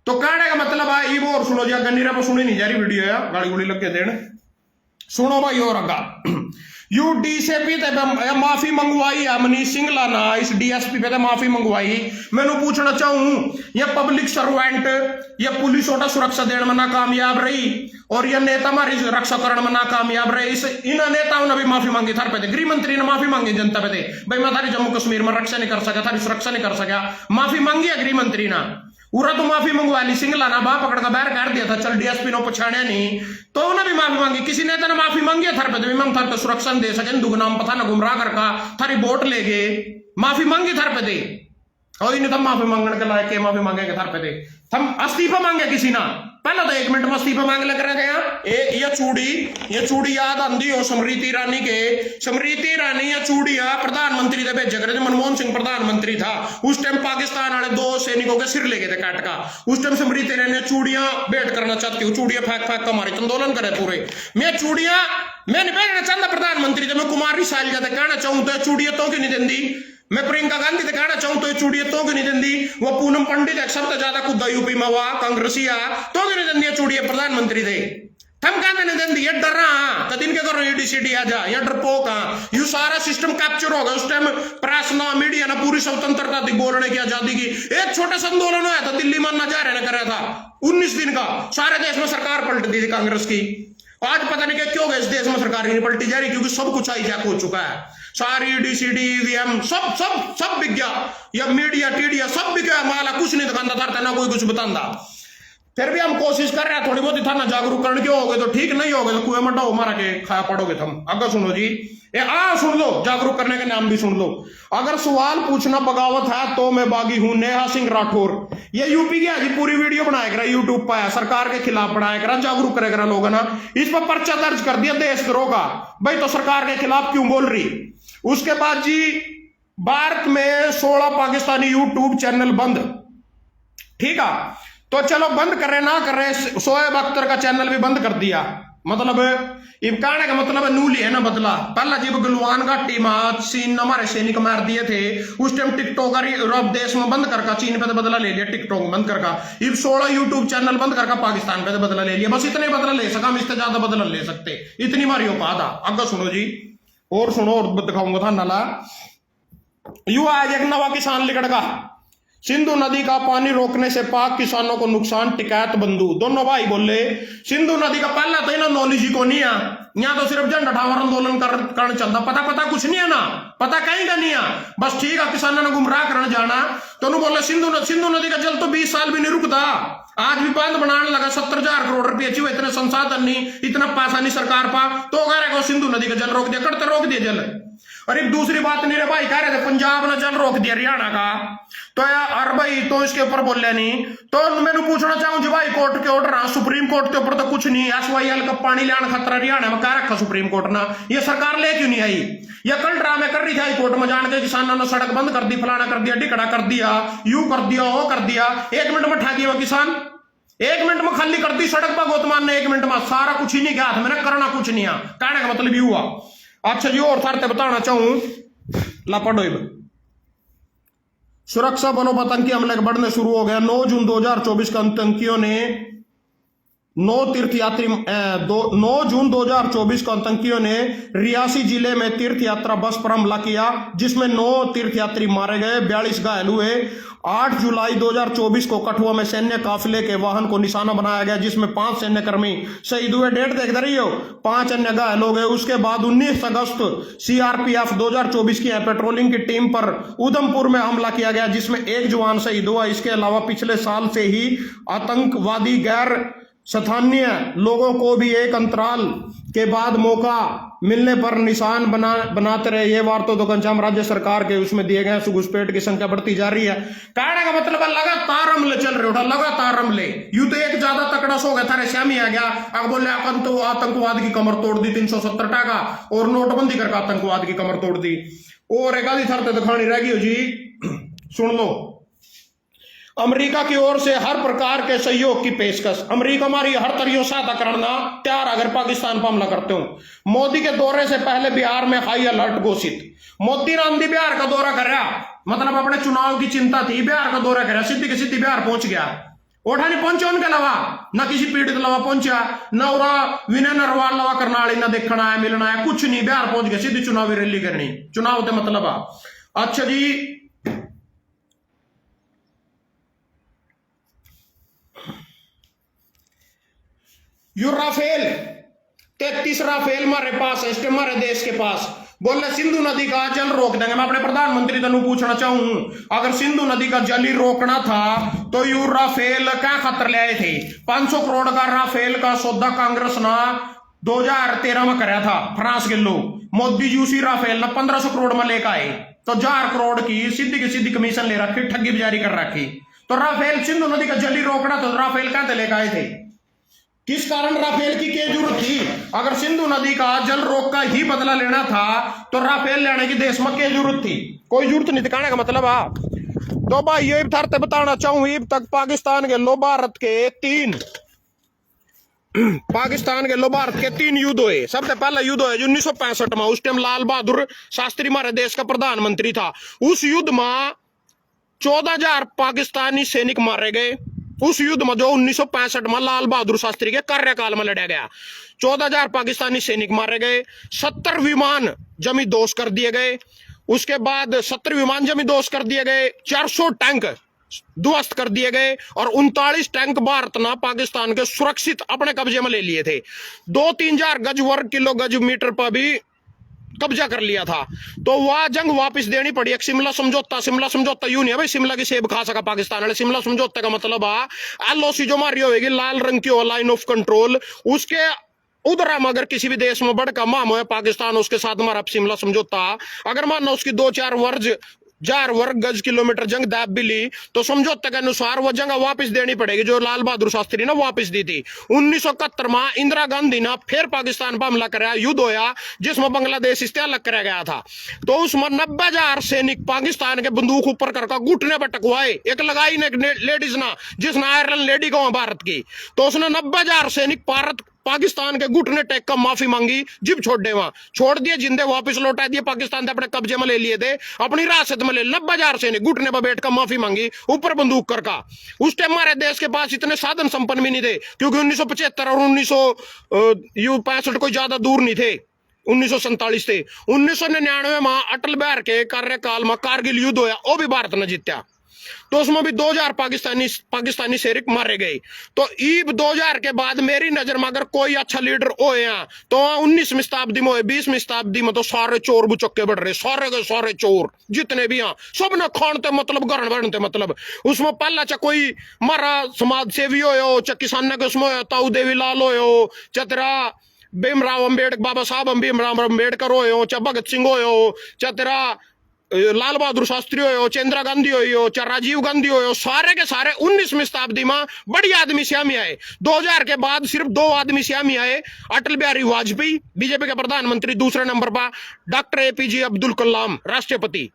तो कहने का मतलब है ये। और सुनो जी, अगर नीरा पर सुनी नहीं जा रही वीडियो है, गाड़ी गुड़ी लग के देने सुनो भाई। और अगा UDCP ते माफी मंगवाई है मनीष सिंगला ना, इस DSP पे माफी मंगवाई। मैंने पूछना चाहूं, ये पब्लिक सर्वेंट ये पुलिस ओटा सुरक्षा देने में नाकामयाब रही और ये नेता हमारी रक्षा करने में नाकामयाब रहे। इन नेताओं ने भी माफी मांगी थार पे, गृह मंत्री ने माफी मांगी जनता पे, भाई मैं थारी जम्मू कश्मीर में रक्षा नहीं कर सका, थारी सुरक्षा नहीं कर सका, माफी मांगी है गृह मंत्री ना। पूरा तो माफी मंगवा ली, सिंगला ना बाप पकड़ का बाहर कर दिया था, चल DSP ने पछाड़िया नहीं, तो उन्हें भी माफी मांगी। किसी नेता ने माफी मांगी है थार पे, तो थार तो सुरक्षा दे सके, दुगनाम पता ना गुमराह करका थारी वोट ले गए, माफी मांगी थार पे दे। और इन्हें तब माफी मांगने के लायक माफी मांगेंगे थार पे दे, हम अस्तीफा मांगे किसी ना, पहले तो 1 मिनट में अस्तीफा मांग लग रहा गया। ये चूड़ी याद आंधी हो स्मृति ईरानी के, स्मृति ईरानी या चूड़िया प्रधानमंत्री थे भेजे करे, मनमोहन सिंह प्रधानमंत्री था उस टाइम, पाकिस्तान वाले 2 सैनिकों के सिर ले गए थे काट का। उस टाइम स्मृति ईरानी ने चूड़ियां भेंट करना चाहती हूँ, चूड़ियां फेंक फेंक हमारे आंदोलन करे पूरे। मैं नहीं भेजना चाहता प्रधानमंत्री, मैं कुमारी साल जाते कहना चाहूँ तो चूड़िया तो क्यों नहीं देंदी, मैं प्रियंका गांधी से कहना चाहूं तो चूड़िया तो क्यों नहीं देंदी, वो पूनम पंडित एक सबसे ज्यादा खुदा यूपी में हुआ कांग्रेसिया तो क्यों नहीं देंदी चूड़िया प्रधानमंत्री थे, थम कहते नहीं देंदी। ये डर रहा कदीन के करो EDCD आ जा, ये डरपोक यू सारा सिस्टम कैप्चर होगा। उस टाइम प्रेस ना मीडिया ना पूरी स्वतंत्रता थी बोलने की, आजादी की। एक छोटा सा आंदोलन हुआ था दिल्ली में नजारे ने करा था 19 दिन का, सारे देश में सरकार पलट दी थी कांग्रेस की। आज पता नहीं क्यों गए इस देश में सरकार नहीं पलटी जा रही, क्योंकि सब कुछ हाईजैक हो चुका है, सारी EDCD EVM सब बिक गया, या मीडिया टीडिया सब बिक गया, माला कुछ नहीं दिखाता था ना कोई कुछ बताता। फिर भी हम कोशिश कर रहे हैं थोड़ी बहुत था ना जागरूक करने के, हो गए तो ठीक, नहीं हो गए तो कुएं में डाओ मारा के खाया पड़ोगे तुम। अगर सुनो जी, सुन लो, जागरूक करने के नाम भी सुन लो। अगर सवाल पूछना बगावत है तो मैं बागी हूं। नेहा सिंह राठौर, ये यूपी की आज पूरी वीडियो बनाया करा, यूट्यूब पर सरकार के खिलाफ बनाया करा, जागरूक करे करा लोग ना, इस पर पर्चा दर्ज कर दिया देशद्रोह का, भाई तो सरकार के खिलाफ क्यों बोल रही। उसके बाद जी, भारत में 16 पाकिस्तानी यूट्यूब चैनल बंद, ठीक है, तो चलो बंद करे ना करे, शोएब अख्तर का चैनल भी बंद कर दिया। मतलब कहने का मतलब नूली है ना बदला। पहला जब गलवान घाटी में चीन हमारे सैनिक मार दिए थे, उस टाइम टिकटॉकर यूरोप देश में बंद करके चीन पे तो बदला ले लिया, टिकटॉक बंद करके। अब 16 यूट्यूब चैनल बंद करके पाकिस्तान पे तो बदला ले लिया, बस इतने बदला ले सका, हम इससे ज्यादा बदला ले सकते, इतनी मारी औकात था। अगर सुनो जी, और सुनो, और दिखाऊंगा था नाला। यू आज एक नवा किसान लिखड़गा, सिंधु नदी का पानी रोकने से पाक किसानों को नुकसान, टिकैत बंधु। दोनों भाई बोले सिंधु नदी का पहला तो ना नॉलेज ही को नहीं है, यहाँ तो सिर्फ झंडा ठावर आंदोलन करने चलता, पता कुछ नहीं है ना, पता कहीं का नहीं है, बस ठीक है किसानों ने गुमराह करने जाना। तो बोले सिंधु नदी का जल तो 20 साल भी नहीं रुकता, आज भी बांध बनाने लगा, 70,000 करोड़ रुपये चाहिए, इतने संसाधन नहीं, इतना पैसा नहीं सरकार पा, तो अगर सिंधु नदी का जल रोक दिया, करते रोक दिया जल। और एक दूसरी बात मेरे भाई कह रहे थे पंजाब ने जल रोक दिया हरियाणा का, तो यार और भाई तो इसके ऊपर बोले नहीं, तो मैंने पूछना चाहूँ जी भाई कोर्ट के ऑर्डर सुप्रीम कोर्ट के ऊपर तो कुछ नहीं, SYL का पानी लेना खतरा हरियाणा में कह रखा सुप्रीम कोर्ट ना, ये सरकार ले क्यों नहीं आई? ये कल ड्रामे कर रही थी हाईकोर्ट में जान के किसानों ने सड़क बंद कर दी, फलाना कर दिया, ढिकड़ा कर दिया, यू कर दिया, वो कर दिया, 1 मिनट में ठगी हुआ किसान, 1 मिनट में खाली कर दी सड़क पर गौतमान ने, 1 मिनट में सारा कुछ ही नहीं गया था, मैंने करना कुछ नहीं है, कहने का मतलब ये हुआ। अच्छा जी और थरते बताना चाहूं लापड़ोइब सुरक्षा बलों पर आतंकी हमले बढ़ने शुरू हो गया। 9 जून 2024 को आतंकियों ने 9 जून 2024 को आतंकियों ने रियासी जिले में तीर्थ यात्रा बस पर हमला किया, जिसमें 9 तीर्थयात्री मारे गए, 42 घायल हुए। 8 जुलाई 2024 को कठुआ में सैन्य काफिले के वाहन को निशाना बनाया गया, जिसमें 5 सैन्यकर्मी शहीद हुए, डेट देख रही हो, 5 अन्य घायल हो गए। उसके बाद 19 अगस्त CRPF 2024 की पेट्रोलिंग की टीम पर उधमपुर में हमला किया गया, जिसमें 1 जवान शहीद हुआ। इसके अलावा पिछले साल से ही आतंकवादी गैर स्थानीय लोगों को भी एक अंतराल के बाद मौका मिलने पर निशान बनाते रहे। ये वार तो घनश्याम राज्य सरकार के उसमें दिए गए घुसपैठ की संख्या बढ़ती जा रही है। कहने का मतलब है लगातार हमले चल रहे, उठा लगातार हमले, यूं तो एक ज्यादा तकड़ा सो गया था, श्यामी आ गया अब बोले आतंकवाद की कमर तोड़ दी 370 टाका और नोटबंदी करके आतंकवाद की कमर तोड़ दी। और एक आधी थरते दिखानी रह गई हो जी, सुन लो। अमेरिका की ओर से हर प्रकार के सहयोग की पेशकश, अमेरिका हमारी हर तरीके से सहायता करना तैयार अगर पाकिस्तान पर हमला करते हो। मोदी के दौरे से पहले बिहार में हाई अलर्ट घोषित। मोदी ने आंधी बिहार का दौरा कर रहा, मतलब अपने चुनाव की चिंता थी, बिहार का दौरा कर रहा, सीधी की सीधी बिहार पहुंच गया। ओठा नहीं पहुंचे उनके अलावा, न किसी पीड़ित अलावा पहुंचा, न विनय नरवाल लवा करनाली न देखना है मिलना है, कुछ नहीं, बिहार पहुंच गया, सीधी चुनावी रैली करनी, चुनाव के मतलब। अच्छा जी यू राफेल 33 राफेल हमारे पास है, हमारे देश के पास। बोले सिंधु नदी का जल रोक देंगे। मैं अपने प्रधानमंत्री तनु पूछना चाहूं, अगर सिंधु नदी का जल ही रोकना था तो यू राफेल क्या खतर ले आए थे? 500 करोड़ का राफेल का सौदा कांग्रेस ने 2013 में कराया था, फ्रांस के लोग। मोदी जी उसी राफेल ने 1500 करोड़ में लेकर आए, तो 1000 करोड़ की सीधी कमीशन ले रखी, ठगी बिजारी कर रखी। तो राफेल सिंधु नदी का जल ही रोकना तो राफेल कहां लेकर आए थे? किस कारण राफेल की क्या जरूरत थी? अगर सिंधु नदी का जल रोक का ही बदला लेना था तो राफेल लेने की देश में क्या जरूरत थी? कोई जरूरत नहीं थी, कहने का मतलब है। तो भाई ये थरते बताना चाहूं, अब तक पाकिस्तान के लो भारत के 3 युद्ध हुए। सबसे पहला युद्ध हुआ 1965 में, उस टाइम लाल बहादुर शास्त्री हमारे देश का प्रधानमंत्री था। उस युद्ध में 14,000 पाकिस्तानी सैनिक मारे गए। उस युद्ध में जो 1965 में लाल बहादुर शास्त्री के कार्यकाल में लड़ा गया, 14,000 पाकिस्तानी सैनिक मारे गए, 70 विमान जमींदोज कर दिए गए। उसके बाद 70 विमान जमींदोज कर दिए गए, 400 टैंक ध्वस्त कर दिए गए और 39 टैंक भारत ने पाकिस्तान के सुरक्षित अपने कब्जे में ले लिए थे। 2-3 गज वर्ग किलो गज मीटर पर भी कब्जा कर लिया था। तो वह जंग वापस देनी पड़ी। एक शिमला समझौता यूं नहीं है भाई शिमला की सेब खा सका पाकिस्तान वाले। शिमला समझौते का मतलब है LOC जो मारी होगी लाल रंग की लाइन ऑफ कंट्रोल, उसके उधर हम अगर किसी भी देश में बढ़ माम हो पाकिस्तान, उसके साथ हमारा शिमला समझौता, अगर मानना उसकी 4 वर्ग गज किलोमीटर जंग दाब भी ली तो समझौते के अनुसार वो जंग वापस देनी पड़ेगी जो लाल बहादुर शास्त्री ने वापस दी थी। 1971 में इंदिरा गांधी ने फिर पाकिस्तान पर हमला कराया, युद्ध होया जिसमें बांग्लादेश इससे अलग कराया गया था। तो उसमें 90,000 सैनिक पाकिस्तान के बंदूक ऊपर करके घुटने पर टकवाए। एक लगाई ने लेडीज ना, जिसने आयरलैंड लेडी को भारत की, तो उसने 90,000 सैनिक पाकिस्तान के घुटने टेक कर माफी मांगी, जिब छोड़ दिए, जिंदे वापस लौटा दिए, पाकिस्तान से अपने कब्जे में ले लिए थे, अपनी रासत में ले 90,000 सैनिक घुटने पर बैठकर माफी मांगी ऊपर बंदूक करका। उस टाइम हमारे देश के पास इतने साधन संपन्न भी नहीं थे, क्योंकि 1975 और 1965 कोई ज्यादा दूर नहीं थे, 1947 थे। 1999 में अटल बिहारी के कार्यकाल में कारगिल युद्ध होया, वो भी भारत ने जीता, तो उसमें भी 2000 पाकिस्तानी सैनिक मारे गए। तो ईब 2000 के बाद मेरी नजर में अगर कोई अच्छा लीडर होया तो 19वीं शताब्दी में, 20वीं शताब्दी में तो सारे चोर बुचक्के बढ़ रहे, सारे के सारे चोर जितने भी हैं सब ने खानते मतलब गरण बढ़ते, मतलब उसमें पहला चाहे कोई मारा समाज सेवी हो, चाहे किसान के उसमें ताऊ देवी लाल हो, चाहे तेरा भीमराव अम्बेडकर, बाबा साहब भीमराव अम्बेडकर हो, चाहे भगत सिंह हो, चाहे तेरा लाल बहादुर शास्त्री हो, चाहे इंदिरा गांधी हो, चाहे राजीव गांधी हो, सारे के सारे 19वीं शताब्दी में बड़ी आदमी श्यामी आए। 2000 के बाद सिर्फ 2 आदमी श्यामी आए, अटल बिहारी वाजपेयी बीजेपी के प्रधानमंत्री, दूसरे नंबर पर डॉक्टर एपीजे अब्दुल कलाम राष्ट्रपति।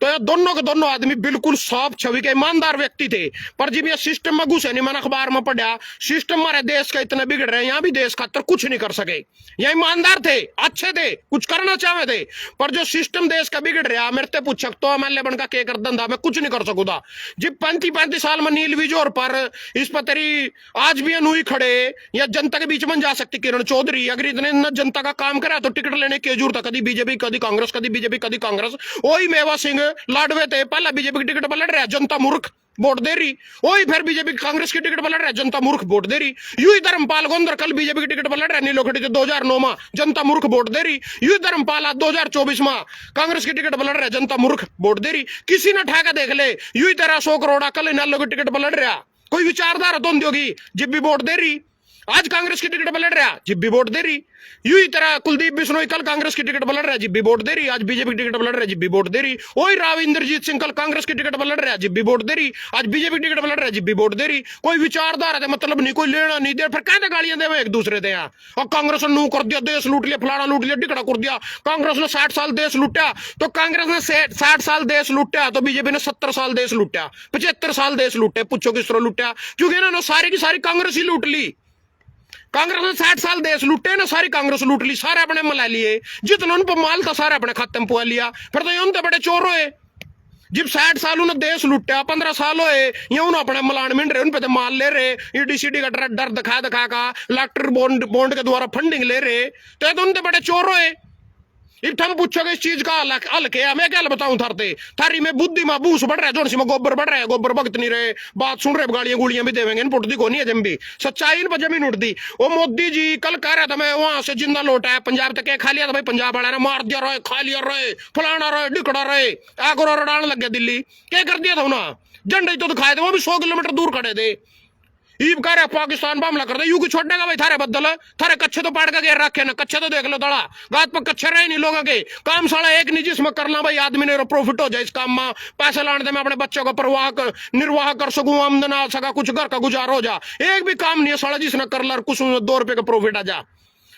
तो ये दोनों के दोनों आदमी बिल्कुल साफ छवि के ईमानदार व्यक्ति थे। पर जब ये सिस्टम में घुसे नहीं, मैंने अखबार में पढ़ा, सिस्टम हमारे देश का इतना बिगड़ रहे हैं, यहाँ भी देश खातर कुछ नहीं कर सके। ये ईमानदार थे, अच्छे थे, कुछ करना चाहे थे, पर जो सिस्टम देश का बिगड़ रहा, मेरे से पूछ सकते हो एमएलए बनकर के कर धंधा, मैं कुछ नहीं कर सकूंगा। जब 35 साल में नील विजोर पर इस पर तेरी आज भी अनुई खड़े या जनता के बीच में जा सकती किरण चौधरी, अगर इतने न जनता का काम करा तो टिकट लेने की जरूरत है। कभी बीजेपी, कभी कांग्रेस, कभी बीजेपी, कभी कांग्रेस। वही मेवा सिंह लाडवे थे, पहला बीजेपी की टिकट पर लड़ रहा, जनता मूर्ख वोट दे रही। वही फिर बीजेपी कांग्रेस की टिकट पर लड़ रहा, जनता मूर्ख वोट दे रही। यूं ही धर्मपाल गोंदर कल बीजेपी की टिकट पर लड़ रहा, नीलोखड़ी 2009 में, जनता मूर्ख वोट दे रही। यूं ही धर्मपाल आज 2024 में कांग्रेस की टिकट पर लड़ रहा, जनता मूर्ख वोट दे रही। किसी ने ठेका देख ले, यूं ही तेरा 100 करोड़ कल नालो की टिकट पर लड़ रहा, कोई विचारधारा तो नहीं होगी, जिब भी वोट दे रही। आज कांग्रेस की टिकट पर लड़ रहा, जिब भी वोट दे रही। यूं ही तरह कुलदीप बिश्नोई कल कांग्रेस की टिकट पर लड़ रहा है, जिब भी वोट दे रही। आज बीजेपी की टिकट पर लड़ रहा है, जिब भी वोट दे रही। वही राव इंद्रजीत सिंह कल कांग्रेस की टिकट पर लड़ रहा है, जिब भी वोट दे रही। आज बीजेपी की टिकट पर लड़ रहा है, जिब भी वोट दे रही। कोई विचारधारा है मतलब नहीं, कोई लेना नहीं दे, फिर कहते गालियां दे एक दूसरे दे। और कांग्रेस ने नू कर दिया, देश लूट लिया, फलाना लूट लिया, टिकड़ा कर दिया। कांग्रेस ने 60 साल देश लूटा, तो कांग्रेस ने 60 साल देश लूटा, तो बीजेपी ने 70 साल देश लूटा, 75 साल देश लूटे। पूछो किस तरह लूटा, क्योंकि इन्होंने सारी की सारी कांग्रेस ही लूट ली। कांग्रेस ने 60 साल देश लूटे ना, सारी कांग्रेस लूट ली, सारे अपने मिला लिए, जितना उन पर माल था सारे अपने खाते में पुआ लिया। फिर तो उनके बड़े चोर हुए। जब 60 साल उन्हें देश लुटा, 15 साल हुए ये उन्हें अपने मलान मिल रहे, उन पे तो माल ले रहे, ईडीसीडी का डर दिखा दिखा का इलेक्ट्रिक बॉन्ड के द्वारा फंडिंग ले रहे, तो उनके बड़े चोर हुए। इब हम पूछोगे इस चीज का हल क्या, मैं क्या बताऊं थारते, थारी में बुद्धि में बूस बढ़ रहा है, जोन सी में गोबर बढ़ रहा है, गोबर भगत नहीं रहे, बात सुन रहे, गालियां गुड़ियां भी देवेंगे, इनपुट दी को नहीं है जम भी, सच्चाई इन पर जमीन उठती। वो मोदी जी कल कह रहा था मैं वहां से जिंदा लौटा है पंजाब तक, खा लिया था भाई, पंजाब वाला ने मार दिया रहे, खा लिया रहे, फलाना रहे, डिकड़ा रहे, आगो रडान लग गया दिल्ली, क्या कर दिया था उन्हें, झंडे तो दिखाए थे, वो भी 100 किलोमीटर दूर खड़े थे। ईब कह रहे पाकिस्तान पर हमला कर दे, यूं छोड़ने का भाई, थारे बदल थारे कच्चे तो पाड़ का घेर रखे ना, कच्चे तो देख लो दड़ा गात पर कच्चे रहे नहीं लोगों के काम, साला एक नहीं जिसमें करना भाई आदमी ने प्रॉफिट हो जाए इस काम में, पैसे लाने दे, मैं अपने बच्चों का निर्वाह कर सकूं, आमदन आ सका, कुछ घर का गुजारा हो जा। एक भी काम नहीं है साला जिसने कर ला कुछ 2 रुपए का प्रॉफिट आ जा,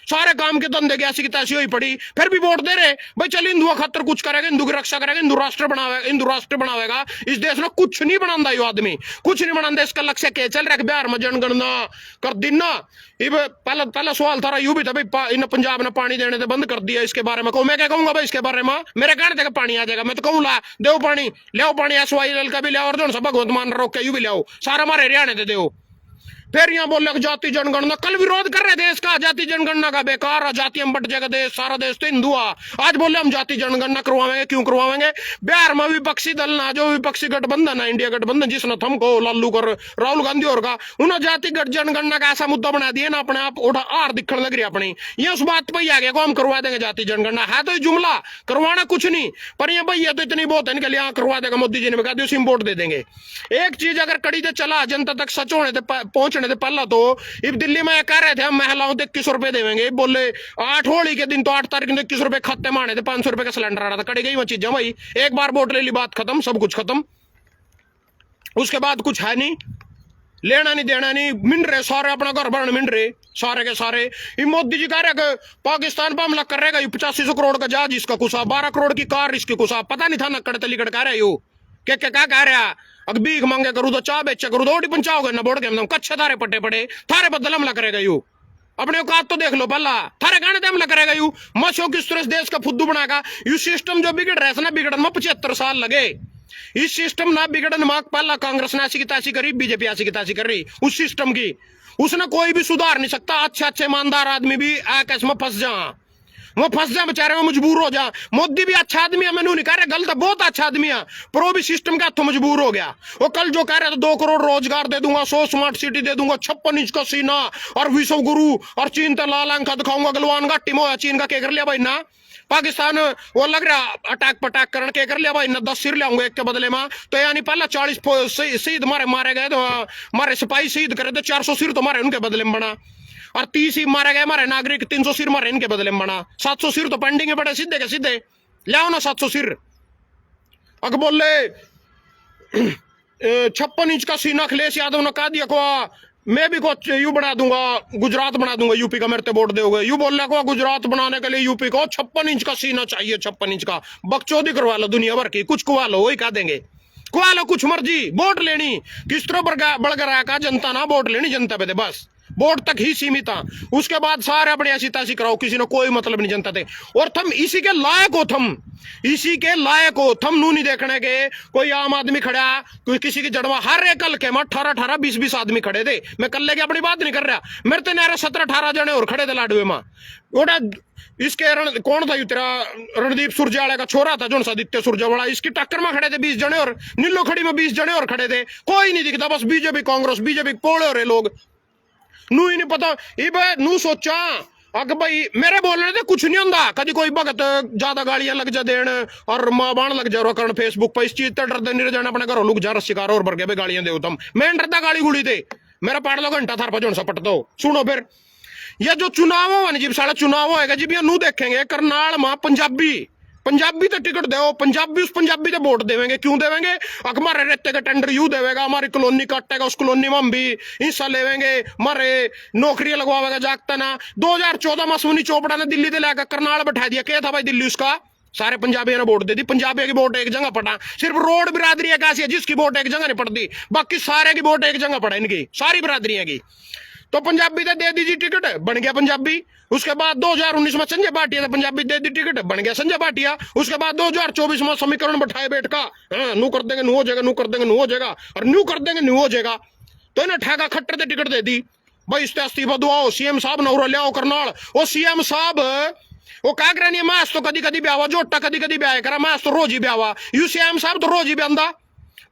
सारे काम के धंधे की ऐसी की तैसी हुई पड़ी, फिर भी वोट दे रहे भाई। चल हिंदुओं खातर कुछ करेगा, हिंदू की रक्षा करेगा, हिंदू राष्ट्र बनावेगा। इस देश में कुछ नहीं बनाता यो आदमी, कुछ नहीं बनाता। इसका लक्ष्य क्या चल रहा है, बिहार में जनगणना कर दी ना। पहला सवाल था यू भी था भाई, इन पंजाब ने पानी देने से बंद कर दिया, इसके बारे में कहूँ, मैं क्या कहूंगा भाई इसके बारे में, मेरे कहने तक पानी आ जाएगा, मैं तो कहूँ ला दो पानी, ले पानी, SYL का भी ले, और जो सा भगवंत मान रोक के यू भी ले, सारा हमारे हरियाणा दे दो। फिर यहाँ बोल रहे जाति जनगणना, कल विरोध कर रहे देश का, जाति जनगणना का बेकार, जाति हम बट जाएगा देश, सारा देश तो हिंदू आ। आज बोले हम जाति जनगणना करवाएंगे, क्यों करवाएंगे? बिहार में विपक्षी दल ना, जो विपक्षी गठबंधन है, इंडिया गठबंधन, जिसने थमको लालू कर राहुल गांधी और का, उन्हें जाति जनगणना का ऐसा मुद्दा बना दिया ना, अपने आप उठा आर दिखने लग रही अपनी, ये उस बात पर ही आ गया को हम करवा देंगे जाति जनगणना। है तो जुमला, करवाना कुछ नहीं, पर ये भाई ये तो इतनी बहुत है, इनके लिए करवा देगा मोदी जी ने कहा दिया, वोट दे देंगे। एक चीज अगर कड़ी से चला जनता तक सच होने पहुंचने से पहला, तो इब दिल्ली में कह रहे थे हम महिलाओं को 21 रुपए देंगे, बोले 8 होली के दिन तो 8 तारीख को 21 रुपए खाते में आने थे, 500 रुपए का सिलेंडर आ रहा था, कड़ी गई वो चीजें भाई। एक बार वोट ले ली, बात खत्म, सब कुछ खत्म, उसके बाद कुछ है नहीं, लेना नहीं देना नहीं, मिन रहे सारे अपना घर भरने मिन रहे सारे के सारे। मोदी जी कह रहे पाकिस्तान पर हमला कर रहेगा, 8500 करोड़ का जहाज इसका कुसा, 12 करोड़ की कार इसकी कुसा, पता नहीं था नक्कड़ तलीकड़ कह रहे हो क्या कह रहा। अगर भीख मांगे करूँ तो चाह बेचा करूँ तो पंचाओगे ना, बोर्ड के कच्चे थारे पट्टे पड़े, थारे बदल हमला करेगा यू, अपने औकात तो देख लो पहला, थारे गाने से हमला करेगा यू, मशो किस तरह देश का फुद्दू बनाएगा। यू सिस्टम जो बिगड़ रहा है ना, बिगड़न में 75 साल लगे। इस सिस्टम ना बिगड़न में पहला कांग्रेस ने ऐसी की तैसी करी, बीजेपी ऐसी की तैसी कर रही, उस सिस्टम की उसने कोई भी सुधार नहीं सकता। अच्छे ईमानदार आदमी भी आकाश में फंस जा, वो फंस जाए बेचारे, वो मजबूर हो जा। मोदी भी अच्छा आदमी है, मैंने नहीं कह रहा गलत, बहुत अच्छा आदमी है, पर वो भी सिस्टम के हाथों मजबूर हो गया। वो कल जो कह रहा था 2 करोड़ रोजगार दे दूंगा, 100 स्मार्ट सिटी दे दूंगा, 56 इंच का सीना और विश्व गुरु और चीन तो लाल अंक दिखाऊंगा, गलवान घाटी में चीन का क्या कर लिया भाई ना, पाकिस्तान वो लग रहा अटैक पटाक करने के कर लिया भाई ना, 10 सिर ले एक के बदले में। तो यानी पहला 40 शहीद मारे गए, तो मारे सिपाही शहीद करे, तो 400 सिर तो मारे उनके बदले में बना। और 30 ही मारे गए हमारे नागरिक, 300 सिर मारे इनके बदले में बना, 700 सिर तो पेंडिंग है पड़े सीधे के सीधे, ले आओ ना 700 सिर। अग बोले 56 इंच का सीना अखिलेश यादव ने कहा दिया को मैं भी को यू बना दूंगा, गुजरात बना दूंगा यूपी का, मेरे ते वोट दोगे। यू बोल रहा को गुजरात बनाने के लिए यूपी को 56 इंच का सीना चाहिए, 56 इंच का। बकचोदी करवा लो दुनिया भर की, कुछ कुआ लो, वही कह देंगे, कुआ लो कुछ मर्जी, वोट लेनी किस तरह बड़गरा का जनता ना वोट लेनी जनता पे दे, बस वोट तक ही सीमित था। उसके बाद सारे अपने ऐसी तैसी कराओ, किसी ने कोई मतलब नहीं जनता थे। और थम इसी के लायक हो, थम इसी के लायक हो, थम नू नहीं देखने के कोई आम आदमी खड़ा, कोई किसी की जड़वा, हर एक कल के में 18-18 20-20 आदमी खड़े थे। मैं कल लेके अपनी बात नहीं कर रहा, मेरे तो नारे 17-18 जने और खड़े थे लाडवे में। ओटा इसके कौन था तेरा रणदीप सुरजेवाला का छोरा था, जो आदित्य सुरजेवाला, इसकी टक्कर में खड़े थे 20 जने, और नीलो खड़ी में 20 जने और खड़े थे। कोई नहीं दिखता, बस बीजेपी कांग्रेस बीजेपी पोड़े हो रहे लोग, नू ही नहीं पता। इबे नू सोचा अग भाई मेरे बोलने से कुछ नहीं होता, कभी कोई भगत ज्यादा गालियां लग जा देन और मां बाण लग जा करण फेसबुक पर, इस चीज से डरते नहीं जाना अपने घरों लुक जा शिकार और भर के गालियां दे तुम। मैं डरता गाली गुड़ी थे, मेरा पाड़ लो घंटा थार पर सा पट दो। सुनो फिर ये जो चुनाव हो जिब साढ़े चुनाव होएगा जिब ये नू देखेंगे करनाल में पंजाबी तो टिकट दो, पंजाबी उस पंजाबी तो वोट देवेंगे। क्यों देवेंगे? हमारे रेते का टेंडर यू देवेगा, हमारी कॉलोनी काटेगा, उस कॉलोनी में हम भी हिस्सा लेवेंगे, हमारे नौकरियां लगवाएगा जागता ना। 2014 में सुनी चोपड़ा ने दिल्ली से लेकर करनाल बैठा दिया, क्या था भाई दिल्ली उसका, सारे पंजाबियों ने वोट दे दी। पंजाबियों की वोट एक जगह पड़ा, सिर्फ रोड बिरादरी एक ऐसी है जिसकी वोट एक जगह नहीं पड़ती, बाकी सारे की वोट एक जगह पड़ा, इनकी सारी बिरादरियों की। तो पंजाबी दे दीजिए टिकट, बन गया पंजाबी। उसके बाद 2019 में संजय भाटिया ने पंजाबी दे दी टिकट, बन गया संजय भाटिया। उसके बाद 2024 में समीकरण बैठाए बैठ का, नू कर देंगे नू हो जाएगा, नू कर देंगे नू हो जाएगा, और नू कर देंगे नू हो जाएगा। तो इन्हें ठेका खट्टर से टिकट दे दी भाई, इससे इस्तीफा दुआओ, सीएम साहब नौरा लियाओ करनाल। वो सीएम साहब वो क्या करनी है, मैच तो कदी कदी ब्यावा, जोटा कदी कदी ब्याह करा, मैच तो रोज ही ब्यावा। यू सीएम साहब तो रोज ही ब्यादा।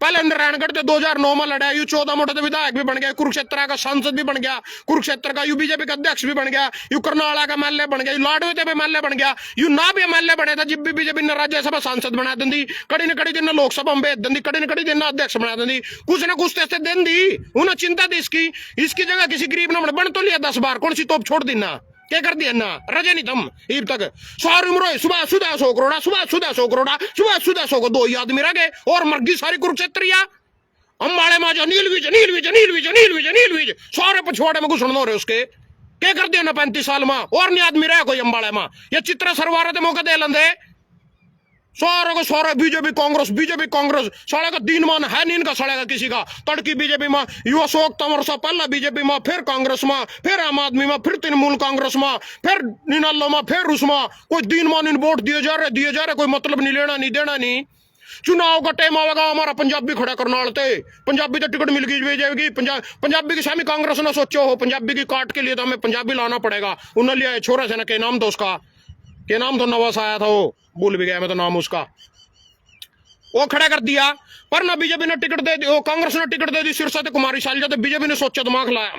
पहले नारायणगढ़ से 2009 में लड़ा, यू 14 मोटे तो विधायक भी बन गया, कुरुक्षेत्र का सांसद भी बन गया, कुरुक्षेत्र का यू बीजेपी का अध्यक्ष भी बन गया, यू करनाला का एमएलए बन गया, यू लाडवे पे एमएलए बन गया। यू ना भी एमएलए बने था जब भी बीजेपी ने राज्यसभा सांसद बना दी, कड़ी न कड़ी दिन लोकसभा में भेज दी, कड़ी न कड़ी दिन अध्यक्ष बना दी, कुछ ना कुछ ऐसे दिन दी। उन्हें चिंता थी इसकी जगह किसी गरीब ने बन तो लिया 10 बार, कौन सी तोप छोड़ दी ना, क्या कर दिया ना, रजे नहीं तुम ईब तक। सारी उम्र सुबह सुधा 100 करोड़ा, सुबह सुधा 100 करोड़ा, सुबह सुधा 100 को 2 ही आदमी रह गए और मर गई सारी कुरुक्षेत्रिया। अम्बाड़े में जो नील सारे पछवाड़े में घुसन हो रहे उसके, क्या कर दिया ना 35 साल में और नहीं आदमी रहे कोई अम्बाड़े में। ये चित्र सरवारे मौका दे लेंदे सारे को सारे बीजेपी कांग्रेस साले का दीन मान है नहीं इनका, साले का किसी का। तड़की बीजेपी में यू अशोक तंवर सा, पहला बीजेपी में, फिर कांग्रेस में, फिर आम आदमी में, फिर तृणमूल कांग्रेस में, फिर निनालो में, फिर उसमें कोई दीन मान इन वोट दिए जा रहे, कोई मतलब नहीं, लेना नहीं देना नहीं। चुनाव का टाइम आएगा, हमारा पंजाबी खड़ा करना ते पंजाबी तो टिकट मिल गई जाएगी। पंजाबी की शामी कांग्रेस ने सोचो हो, पंजाबी की काट के लिए तो हमें पंजाबी लाना पड़ेगा। उन्हें लिया छोरा से ना, क्या नाम था उसका, क्या नाम तो नवास आया था, वो भूल भी गया मैं तो नाम उसका, वो खड़ा कर दिया। पर ना बीजेपी ने टिकट दे दी, कांग्रेस ने टिकट दे दी सिरसा कुमारी शैलजा, तो बीजेपी ने सोचा दिमाग लाया,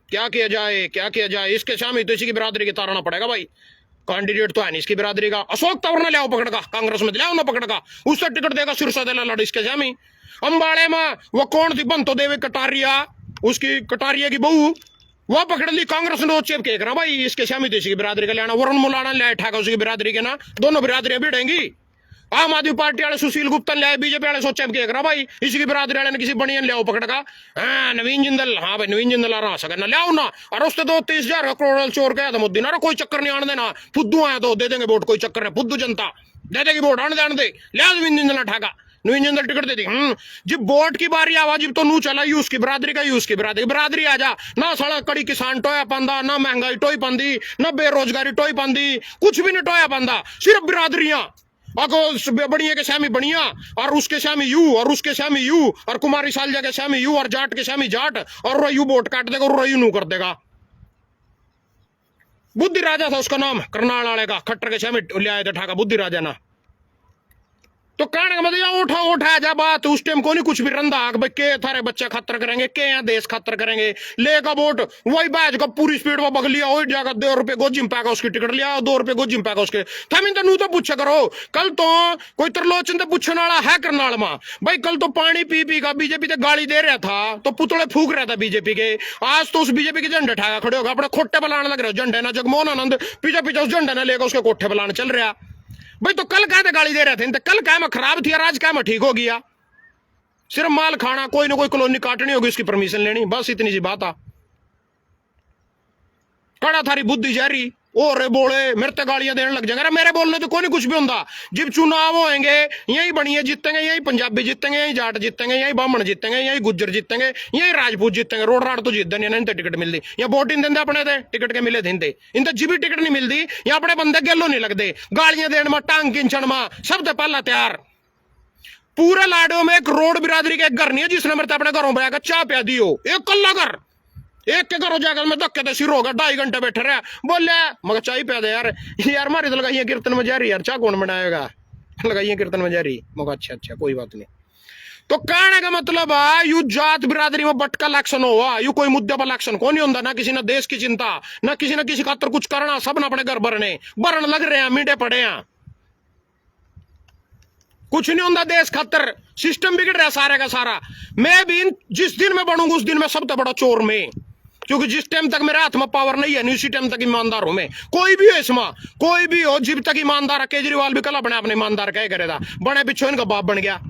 क्या किया जाए, इसके शामी तो इसी की बिरादरी के तारना पड़ेगा भाई, कैंडिडेट तो है नहीं इसकी बिरादरी का। अशोक तंवर ने लिया पकड़ का, कांग्रेस में लिया ना पकड़ का, उससे टिकट देगा सिरसा दे लड़ इसके शामी। अम्बाड़े में वो कौन थी, बंतो देवी कटारिया, उसकी कटारिया की बहू, वह पकड़ ली कांग्रेस ने, चेप के करा भाई इसके शामी तो इसी की बिरादरी का लेना। वरुण मुलाना लिया ठाका उसकी बिरादरी के ना, दोनों बिरादरियां भिड़ेंगी। आम आदमी पार्टी वाले सुशील गुप्ता ले आए, बीजेपी वाले सोचे क्या करा भाई, इसी की बिरादरी वाले ने किसी बनियन ले आओ पकड़ का, नवीन जिंदल, हाँ भाई नवीन जिंदल आ रहा सका ना ले आओ ना, और उससे तो 30,000 करोड़ चोर गया था मुद्दी ना, कोई चक्कर नहीं आने देना, फुद्दू आया तो दे देंगे वोट, कोई चक्कर है, फुद्दू जनता दे देगी वोट, आने दे ले आओ नवीन जिंदल ठाका, नवीन जिंदल टिकट दे दी। जब वोट की बारी आवा जब तो नू चला यूस की बिरादरी का, यूस की बिरादरी आ जा ना, साला कड़ी किसान टोया पांदा ना, महंगाई टोई पांदी ना, बेरोजगारी टोई पांदी, कुछ भी नहीं टोया पांदा, सिर्फ बिरादरियां। बढ़िया के शामी बढ़िया, और उसके शामी यू, और उसके शामी यू, और कुमारी सालजा के शामी यू, और जाट के शामी जाट, और यू वोट काट देगा और यू नू कर देगा। बुद्धि राजा था उसका नाम, करनाल वाले का, खट्टर के शामी ले आए थे ठाका, बुद्धि राजा ना। तो कहने का मतलब उठा उठा जा बात उस टाइम को नहीं कुछ भी रंधा भाई के थारे बच्चे खतर करेंगे के यहाँ देश खतर करेंगे लेगा वोट वही बैच का पूरी स्पीड में बग लिया वही जाकर 2 रुपए गोजी में पैका उसकी टिकट लिया 2 रुपए गोजी में पैका उसके थमिन तो नू तो पूछा करो कल तो कोई त्रिलोचन तो पूछने वाला है करनाल में भाई कल तो पानी पी पी का बीजेपी तो गाली दे रहा था तो पुतले फूक रहा था बीजेपी के आज तो उस बीजेपी के झंडे ठाया खड़े होगा अपने खोटे बनाने लग रहे हो झंडे ना जगमोहन आनंद पीछे पीछे उस झंडे ने लेकर उसके कोठे बनाने चल रहा भाई तो कल कहते गाली दे रहे थे तो कल क्या में खराब थी आज क्या में ठीक हो गया सिर्फ माल खाना कोई ना कोई कॉलोनी काटनी होगी उसकी परमिशन लेनी बस इतनी सी बात आ कड़ा थारी बुद्धि जारी और बोले मेरे ते गालियां देने लग जाएंगे मेरे बोलने तो कोई नहीं कुछ भी होता जब चुनाव होंगे यही बनिए जीतेंगे यही पंजाबी जीतेंगे यही जाट जीतेंगे यही ब्राह्मण जीतेंगे यही गुज्जर जीतेंगे यही राजपूत जीतेंगे रोड राड तो जीत देने इनते टिकट मिलती या वोट इन देंगे अपने थे टिकट के मिले थे इनते जी भी टिकट नहीं मिलती या अपने बंदे गेलो नहीं लगते गालियां देने में टांग किंचन में सब तो पहला तैयार पूरे लाडो में एक रोड बिरादरी के घर नहीं है जिसने मेरे अपने घरों पर चाह पिया दी हो एक कल्ला घर एक के घरों जाकर मैं धक्के तो सिर होगा 2.5 घंटे बैठे रहा बोले मगर चाय पिया दे यार मारी तो लगाइए कीर्तन में जा रही यार चाह कौन बनाएगा लगाइए कीर्तन में जा रही मगर अच्छा कोई बात नहीं तो कहने का मतलब है यू जात बिरादरी में बटका इलेक्शन हुआ यू कोई मुद्दे पर इलेक्शन को नहीं होता ना किसी ने देश की चिंता ना किसी खातर कुछ करना सब ने अपने घर भरन लग रहे हैं मीडे पड़े हैं कुछ नहीं होता देश खातर सिस्टम बिगड़ रहा है सारे का सारा मैं भी जिस दिन मैं बनूंगा उस दिन मैं सबसे बड़ा चोर में क्योंकि जिस टाइम तक मेरे हाथ में पावर नहीं है उसी टाइम तक ईमानदार हूं मैं कोई भी हो इसमें कोई भी हो जब तक ईमानदार है केजरीवाल भी कल अपने ईमानदार क्या करेगा बने पिछो इनका बाप बन गया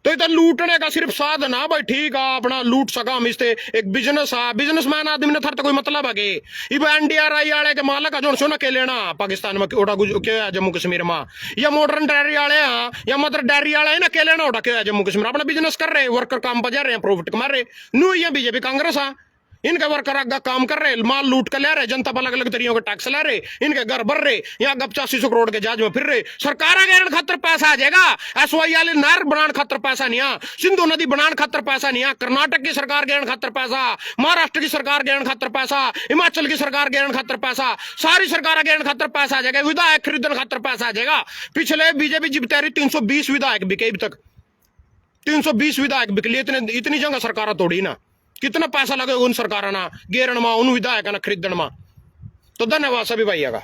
तो इधर लूटने का सिर्फ साधन है भाई ठीक है अपना लूट सका हम इससे एक बिजनेस है बिजनेसमैन आदमी ने थर तो कोई मतलब है कि एनडीआरआई वाले के मालक जो सुना के लेना पाकिस्तान में ओटा क्या जम्मू कश्मीर में या मॉडर्न डेयरी वाले हैं या मदर डेयरी वाले ना के लेना ओटा क्या जम्मू कश्मीर अपना बिजनेस कर रहे वर्कर काम पर जा रहे हैं प्रॉफिट कमा रहे नू या बीजेपी कांग्रेस है इनके वर्कर आगे काम कर रहे माल लूट कर ले रहे जनता पर अलग अलग तरीकों के टैक्स ले रहे इनके घर भर रहे यहाँ गप 8500 करोड़ के जहाज में फिर रहे सरकार आगे खातर पैसा आ जाएगा एसवाई वाले नहर बनाने खातर पैसा नहीं आ सिंधु नदी बनाने खातर पैसा नहीं आ कर्नाटक की सरकार गहन खातर पैसा महाराष्ट्र की सरकार गहन खातर पैसा हिमाचल की सरकार गहन खातर पैसा सारी सरकार गहन खातर पैसा आ जाएगा विधायक खरीदने खातर पैसा आ जाएगा पिछले बीजेपी जिब तैयारी 320 विधायक बिके अभी तक 320 विधायक बिकली इतनी जगह सरकार तोड़ी ना कितना पैसा लगेगा उन सरकार ना गेरण में उन विधायक ना खरीदन में तो धन्यवाद सभी भाइयों का।